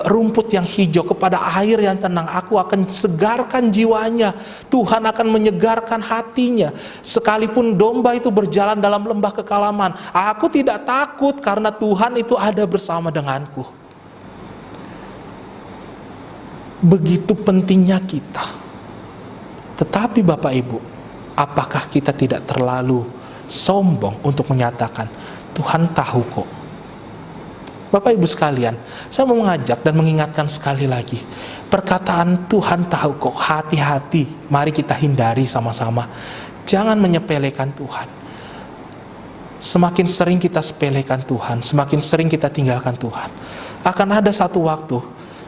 rumput yang hijau, kepada air yang tenang. Aku akan segarkan jiwanya. Tuhan akan menyegarkan hatinya. Sekalipun domba itu berjalan dalam lembah kekalaman, aku tidak takut karena Tuhan itu ada bersama denganku. Begitu pentingnya kita. Tetapi Bapak Ibu, apakah kita tidak terlalu sombong untuk menyatakan Tuhan tahu kok? Bapak Ibu sekalian, saya mau mengajak dan mengingatkan sekali lagi, perkataan Tuhan tahu kok, hati-hati, mari kita hindari sama-sama. Jangan menyepelekan Tuhan. Semakin sering kita sepelekan Tuhan, semakin sering kita tinggalkan Tuhan, akan ada satu waktu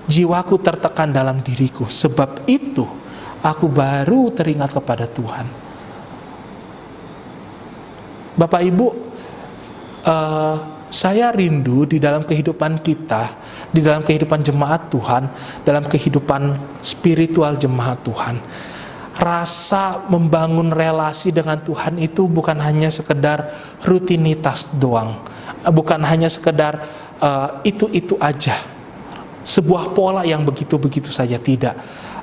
jiwaku tertekan dalam diriku. Sebab itu aku baru teringat kepada Tuhan. Bapak Ibu, saya rindu di dalam kehidupan kita, di dalam kehidupan jemaat Tuhan, dalam kehidupan spiritual jemaat Tuhan, rasa membangun relasi dengan Tuhan itu bukan hanya sekedar rutinitas doang, bukan hanya sekedar itu aja, sebuah pola yang begitu-begitu saja, tidak.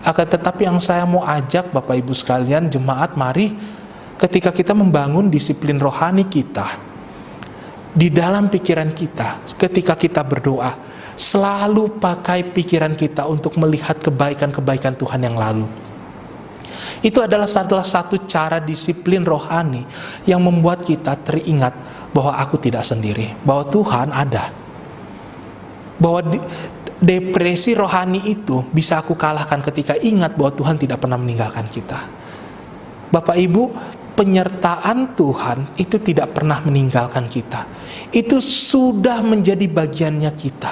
Akan tetapi yang saya mau ajak Bapak Ibu sekalian, jemaat, mari ketika kita membangun disiplin rohani kita, di dalam pikiran kita, ketika kita berdoa, selalu pakai pikiran kita untuk melihat kebaikan-kebaikan Tuhan yang lalu. Itu adalah salah satu cara disiplin rohani yang membuat kita teringat bahwa aku tidak sendiri, bahwa Tuhan ada. Bahwa depresi rohani itu bisa aku kalahkan ketika ingat bahwa Tuhan tidak pernah meninggalkan kita. Bapak Ibu, penyertaan Tuhan itu tidak pernah meninggalkan kita. Itu sudah menjadi bagiannya kita.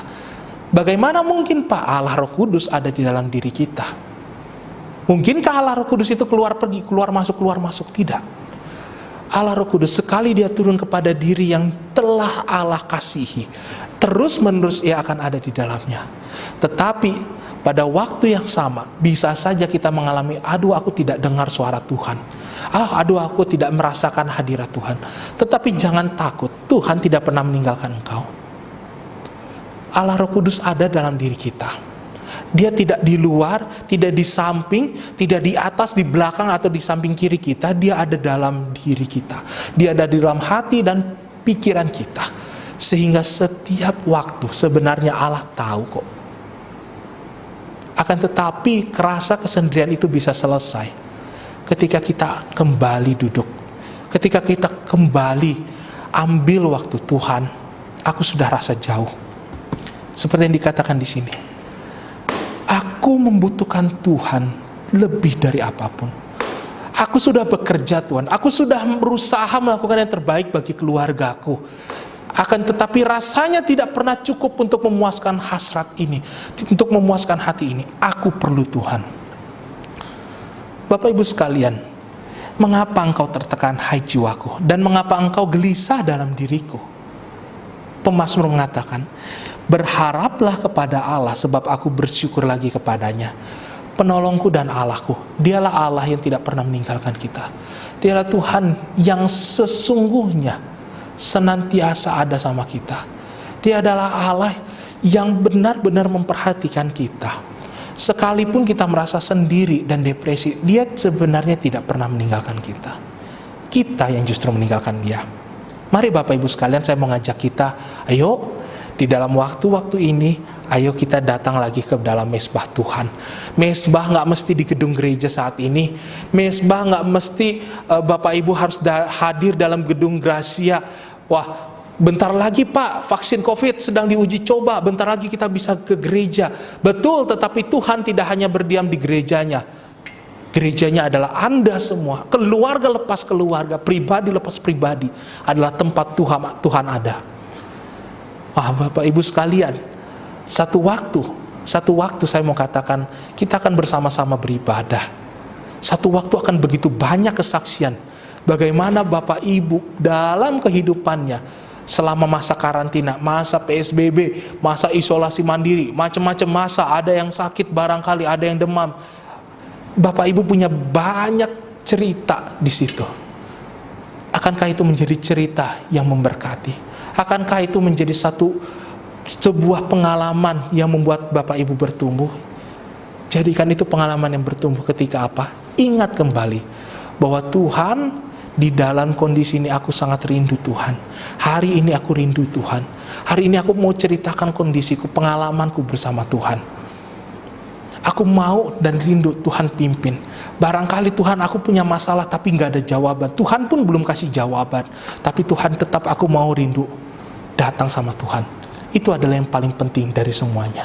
Bagaimana mungkin Pak Allah Roh Kudus ada di dalam diri kita? Mungkinkah Allah Roh Kudus itu keluar pergi, keluar masuk? Tidak. Allah Roh Kudus sekali dia turun kepada diri yang telah Allah kasihi, terus menerus ia akan ada di dalamnya. Tetapi pada waktu yang sama bisa saja kita mengalami, aduh aku tidak dengar suara Tuhan, aduh aku tidak merasakan hadirat Tuhan. Tetapi jangan takut, Tuhan tidak pernah meninggalkan engkau. Allah Roh Kudus ada dalam diri kita. Dia tidak di luar, tidak di samping, tidak di atas, di belakang, atau di samping kiri kita. Dia ada dalam diri kita. Dia ada di dalam hati dan pikiran kita. Sehingga setiap waktu sebenarnya Allah tahu kok. Akan tetapi kerasa kesendirian itu bisa selesai ketika kita kembali duduk. Ketika kita kembali ambil waktu, Tuhan, aku sudah rasa jauh. Seperti yang dikatakan di sini. Aku membutuhkan Tuhan lebih dari apapun. Aku sudah bekerja Tuhan, aku sudah berusaha melakukan yang terbaik bagi keluargaku. Akan tetapi rasanya tidak pernah cukup untuk memuaskan hasrat ini, untuk memuaskan hati ini. Aku perlu Tuhan. Bapak Ibu sekalian, mengapa engkau tertekan hai jiwaku, dan mengapa engkau gelisah dalam diriku? Pemazmur mengatakan, berharaplah kepada Allah sebab aku bersyukur lagi kepadanya. Penolongku dan Allahku, dialah Allah yang tidak pernah meninggalkan kita. Dialah Tuhan yang sesungguhnya senantiasa ada sama kita. Dia adalah Allah yang benar-benar memperhatikan kita. Sekalipun kita merasa sendiri dan depresi, Dia sebenarnya tidak pernah meninggalkan kita. Kita yang justru meninggalkan Dia. Mari Bapak Ibu sekalian, saya mau ngajak kita, ayo di dalam waktu-waktu ini, ayo kita datang lagi ke dalam mesbah Tuhan. Mesbah gak mesti di gedung gereja saat ini. Mesbah gak mesti Bapak Ibu harus hadir dalam gedung Gracia. Wah, bentar lagi Pak, vaksin COVID sedang diuji coba, bentar lagi kita bisa ke gereja. Betul, tetapi Tuhan tidak hanya berdiam di gerejanya. Gerejanya adalah Anda semua. Keluarga lepas keluarga, pribadi lepas pribadi, adalah tempat Tuhan ada. Wah, Bapak Ibu sekalian, satu waktu saya mau katakan, kita akan bersama-sama beribadah. Satu waktu akan begitu banyak kesaksian bagaimana Bapak Ibu dalam kehidupannya selama masa karantina, masa PSBB, masa isolasi mandiri, macam-macam masa, ada yang sakit barangkali, ada yang demam. Bapak Ibu punya banyak cerita di situ. Akankah itu menjadi cerita yang memberkati? Akankah itu menjadi sebuah pengalaman yang membuat Bapak Ibu bertumbuh? Jadikan itu pengalaman yang bertumbuh ketika apa? Ingat kembali bahwa Tuhan, di dalam kondisi ini aku sangat rindu Tuhan. Hari ini aku rindu Tuhan. Hari ini aku mau ceritakan kondisiku, pengalamanku bersama Tuhan. Aku mau dan rindu Tuhan pimpin. Barangkali Tuhan, aku punya masalah tapi gak ada jawaban. Tuhan pun belum kasih jawaban, tapi Tuhan tetap aku mau rindu datang sama Tuhan. Itu adalah yang paling penting dari semuanya.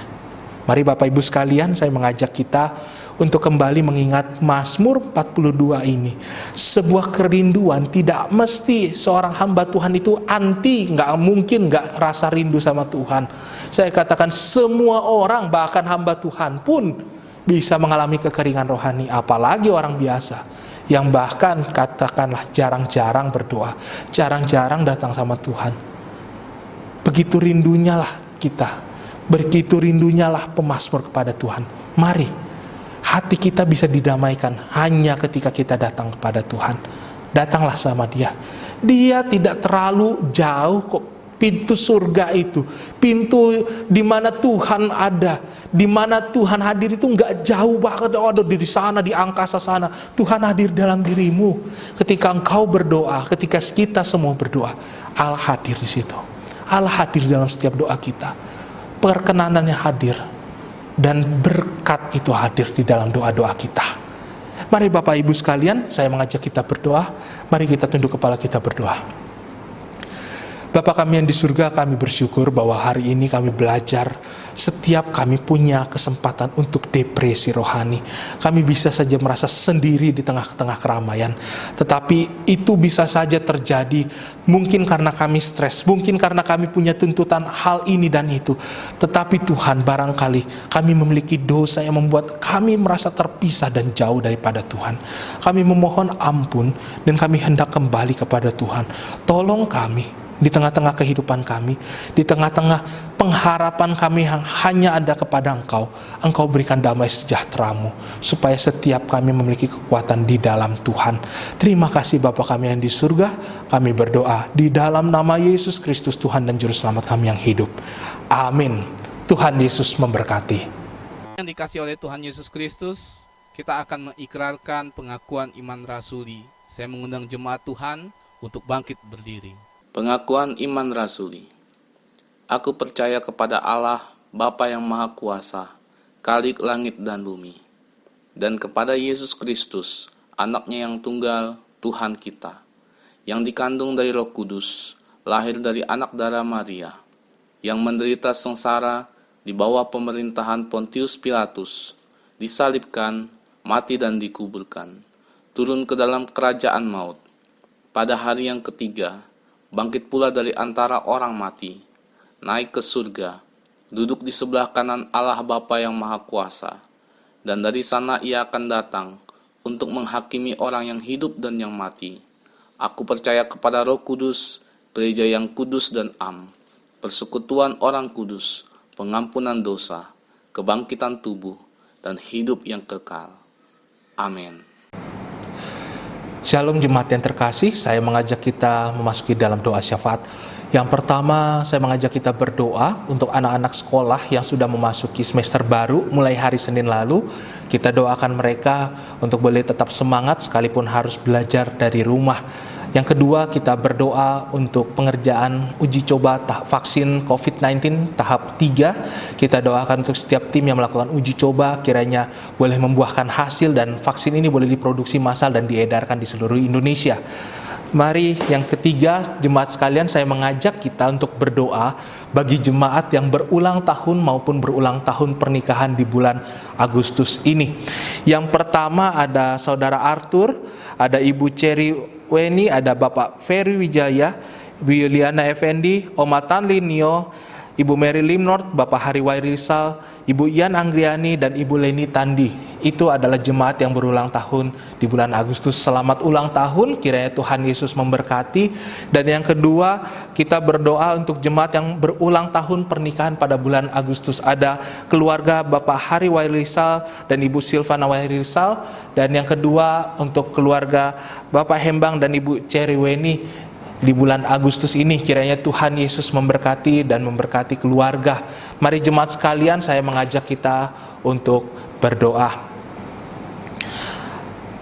Mari Bapak Ibu sekalian, saya mengajak kita untuk kembali mengingat Mazmur 42 ini. Sebuah kerinduan, tidak mesti seorang hamba Tuhan itu anti, nggak mungkin nggak rasa rindu sama Tuhan. Saya katakan semua orang, bahkan hamba Tuhan pun bisa mengalami kekeringan rohani, apalagi orang biasa yang bahkan katakanlah jarang-jarang berdoa, jarang-jarang datang sama Tuhan. Begitu rindunya lah kita, begitu rindunya lah pemazmur kepada Tuhan. Mari, hati kita bisa didamaikan hanya ketika kita datang kepada Tuhan. Datanglah sama Dia. Dia tidak terlalu jauh kok. Pintu surga itu, pintu di mana Tuhan ada, di mana Tuhan hadir itu nggak jauh banget. Ada di sana, di angkasa sana. Tuhan hadir dalam dirimu. Ketika engkau berdoa, ketika kita semua berdoa, Allah hadir di situ. Allah hadir dalam setiap doa kita. Perkenanannya hadir, dan berkat itu hadir di dalam doa-doa kita. Mari Bapak Ibu sekalian, saya mengajak kita berdoa. Mari kita tunduk kepala kita berdoa. Bapa kami yang di surga, kami bersyukur bahwa hari ini kami belajar, setiap kami punya kesempatan untuk depresi rohani. Kami bisa saja merasa sendiri di tengah-tengah keramaian. Tetapi itu bisa saja terjadi mungkin karena kami stres, mungkin karena kami punya tuntutan hal ini dan itu. Tetapi Tuhan, barangkali kami memiliki dosa yang membuat kami merasa terpisah dan jauh daripada Tuhan. Kami memohon ampun dan kami hendak kembali kepada Tuhan. Tolong kami di tengah-tengah kehidupan kami, di tengah-tengah pengharapan kami yang hanya ada kepada Engkau. Engkau berikan damai sejahtera-Mu, supaya setiap kami memiliki kekuatan di dalam Tuhan. Terima kasih Bapa kami yang di surga. Kami berdoa di dalam nama Yesus Kristus, Tuhan dan Juru Selamat kami yang hidup. Amin. Tuhan Yesus memberkati. Yang dikasih oleh Tuhan Yesus Kristus, kita akan mengikrarkan pengakuan iman rasuli. Saya mengundang jemaat Tuhan untuk bangkit berdiri. Pengakuan iman rasuli. Aku percaya kepada Allah, Bapa yang Maha Kuasa, Khalik langit dan bumi, dan kepada Yesus Kristus, Anaknya yang tunggal, Tuhan kita, yang dikandung dari Roh Kudus, lahir dari anak darah Maria, yang menderita sengsara di bawah pemerintahan Pontius Pilatus, disalibkan, mati dan dikuburkan, turun ke dalam kerajaan maut. Pada hari yang ketiga, bangkit pula dari antara orang mati, naik ke surga, duduk di sebelah kanan Allah Bapa yang Maha Kuasa, dan dari sana Ia akan datang untuk menghakimi orang yang hidup dan yang mati. Aku percaya kepada Roh Kudus, gereja yang kudus dan am, persekutuan orang kudus, pengampunan dosa, kebangkitan tubuh, dan hidup yang kekal. Amin. Shalom jemaat yang terkasih, saya mengajak kita memasuki dalam doa syafaat. Yang pertama, saya mengajak kita berdoa untuk anak-anak sekolah yang sudah memasuki semester baru mulai hari Senin lalu. Kita doakan mereka untuk boleh tetap semangat sekalipun harus belajar dari rumah. Yang kedua, kita berdoa untuk pengerjaan uji coba vaksin COVID-19 tahap 3. Kita doakan untuk setiap tim yang melakukan uji coba, kiranya boleh membuahkan hasil dan vaksin ini boleh diproduksi massal dan diedarkan di seluruh Indonesia. Mari yang ketiga, jemaat sekalian, saya mengajak kita untuk berdoa bagi jemaat yang berulang tahun maupun berulang tahun pernikahan di bulan Agustus ini. Yang pertama ada Saudara Arthur, ada Ibu Cherry Weni, ada Bapak Ferry Wijaya, Ibu Yuliana Effendi, Oma Tan Linio, Ibu Mary Limnort, Bapak Hari Wairisal, Ibu Ian Anggriani, dan Ibu Leni Tandi. Itu adalah jemaat yang berulang tahun di bulan Agustus. Selamat ulang tahun, kiranya Tuhan Yesus memberkati. Dan yang kedua, kita berdoa untuk jemaat yang berulang tahun pernikahan pada bulan Agustus. Ada keluarga Bapak Hari Wairisal dan Ibu Silvana Wairisal. Dan yang kedua untuk keluarga Bapak Hembang dan Ibu Cherry Weni. Di bulan Agustus ini kiranya Tuhan Yesus memberkati dan memberkati keluarga. Mari jemaat sekalian, saya mengajak kita untuk berdoa.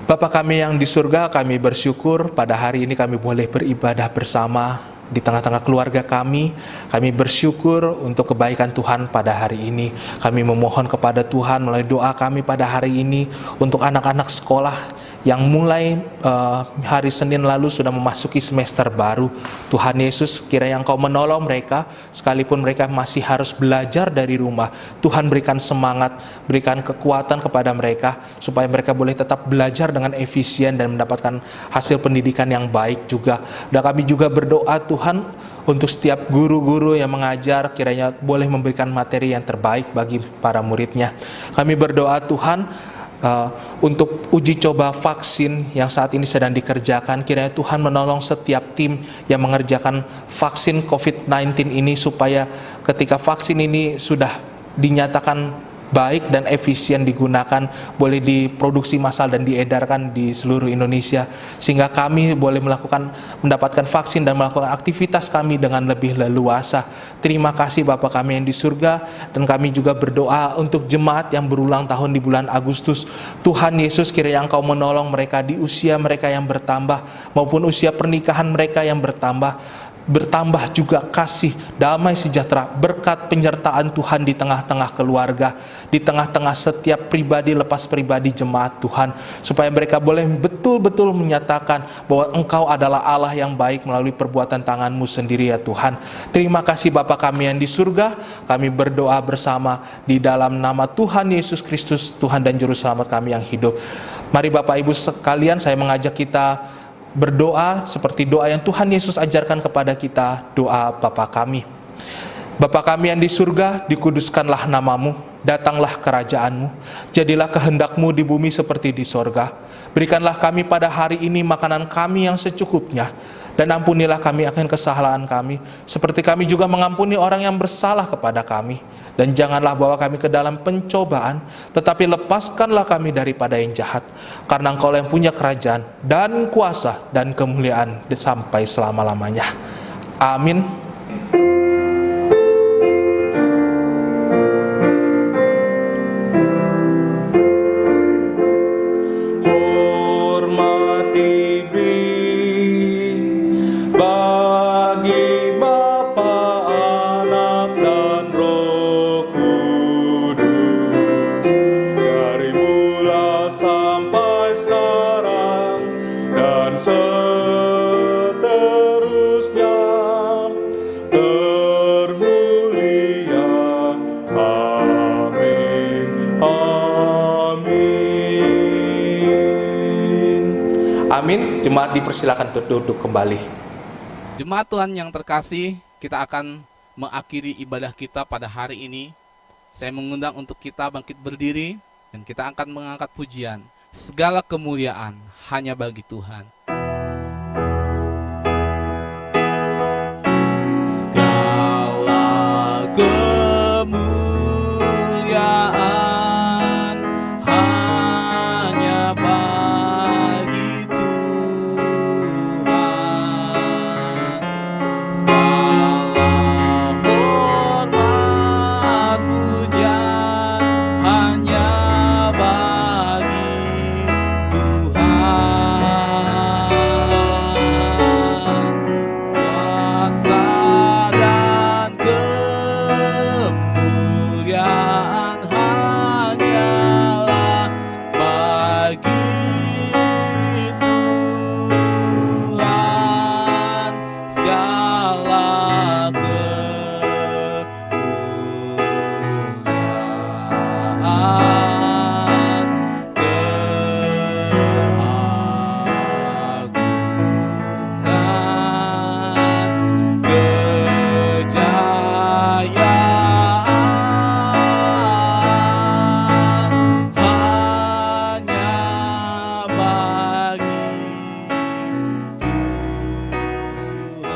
Bapa kami yang di surga, kami bersyukur pada hari ini kami boleh beribadah bersama di tengah-tengah keluarga kami. Kami bersyukur untuk kebaikan Tuhan pada hari ini. Kami memohon kepada Tuhan melalui doa kami pada hari ini untuk anak-anak sekolah yang mulai hari Senin lalu sudah memasuki semester baru. Tuhan Yesus, kiranya Engkau menolong mereka, sekalipun mereka masih harus belajar dari rumah. Tuhan berikan semangat, berikan kekuatan kepada mereka, supaya mereka boleh tetap belajar dengan efisien dan mendapatkan hasil pendidikan yang baik juga. Dan kami juga berdoa Tuhan, untuk setiap guru-guru yang mengajar, kiranya boleh memberikan materi yang terbaik bagi para muridnya. Kami berdoa Tuhan, untuk uji coba vaksin yang saat ini sedang dikerjakan, kiranya Tuhan menolong setiap tim yang mengerjakan vaksin COVID-19 ini, supaya ketika vaksin ini sudah dinyatakan baik dan efisien digunakan, boleh diproduksi massal dan diedarkan di seluruh Indonesia, sehingga kami boleh mendapatkan vaksin dan melakukan aktivitas kami dengan lebih leluasa. Terima kasih Bapa kami yang di surga, dan kami juga berdoa untuk jemaat yang berulang tahun di bulan Agustus. Tuhan Yesus, kiranya Engkau menolong mereka di usia mereka yang bertambah, maupun usia pernikahan mereka yang bertambah juga kasih, damai sejahtera, berkat penyertaan Tuhan di tengah-tengah keluarga, di tengah-tengah setiap pribadi lepas pribadi jemaat Tuhan, supaya mereka boleh betul-betul menyatakan bahwa Engkau adalah Allah yang baik melalui perbuatan tangan-Mu sendiri ya Tuhan. Terima kasih Bapa kami yang di surga, kami berdoa bersama di dalam nama Tuhan Yesus Kristus, Tuhan dan Juru Selamat kami yang hidup. Mari Bapak Ibu sekalian, saya mengajak kita berdoa seperti doa yang Tuhan Yesus ajarkan kepada kita, doa Bapa kami. Bapa kami yang di surga, dikuduskanlah namamu, datanglah kerajaan-Mu, jadilah kehendak-Mu di bumi seperti di sorga. Berikanlah kami pada hari ini makanan kami yang secukupnya, dan ampunilah kami akan kesalahan kami, seperti kami juga mengampuni orang yang bersalah kepada kami. Dan janganlah bawa kami ke dalam pencobaan, tetapi lepaskanlah kami daripada yang jahat. Karena Engkau yang punya kerajaan, dan kuasa, dan kemuliaan sampai selama-lamanya. Amin. Amin. Jemaat dipersilakan untuk duduk kembali. Jemaat Tuhan yang terkasih, kita akan mengakhiri ibadah kita pada hari ini. Saya mengundang untuk kita bangkit berdiri, dan kita akan mengangkat pujian. Segala kemuliaan hanya bagi Tuhan. Segala kemuliaan hanya bagi Tuhan. Segala hormat pujian hanya bagi Tuhan. Kuasa dan kemuliaan hanyalah bagi Tuhan. Segala kemuliaan, keagungan, kejayaan hanya bagi Tuhan.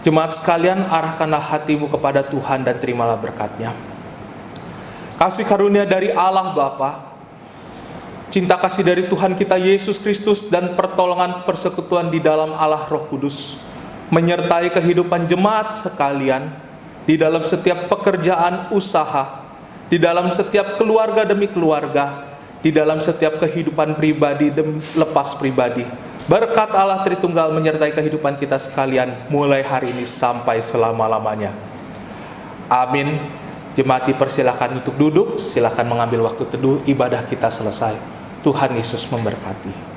Jemaat sekalian, arahkanlah hatimu kepada Tuhan dan terimalah berkat-Nya. Kasih karunia dari Allah Bapa, cinta kasih dari Tuhan kita Yesus Kristus, dan pertolongan persekutuan di dalam Allah Roh Kudus menyertai kehidupan jemaat sekalian di dalam setiap pekerjaan usaha, di dalam setiap keluarga demi keluarga, di dalam setiap kehidupan pribadi demi lepas pribadi. Berkat Allah Tritunggal menyertai kehidupan kita sekalian mulai hari ini sampai selama-lamanya. Amin. Jemaat dipersilakan untuk duduk, silakan mengambil waktu teduh, ibadah kita selesai. Tuhan Yesus memberkati.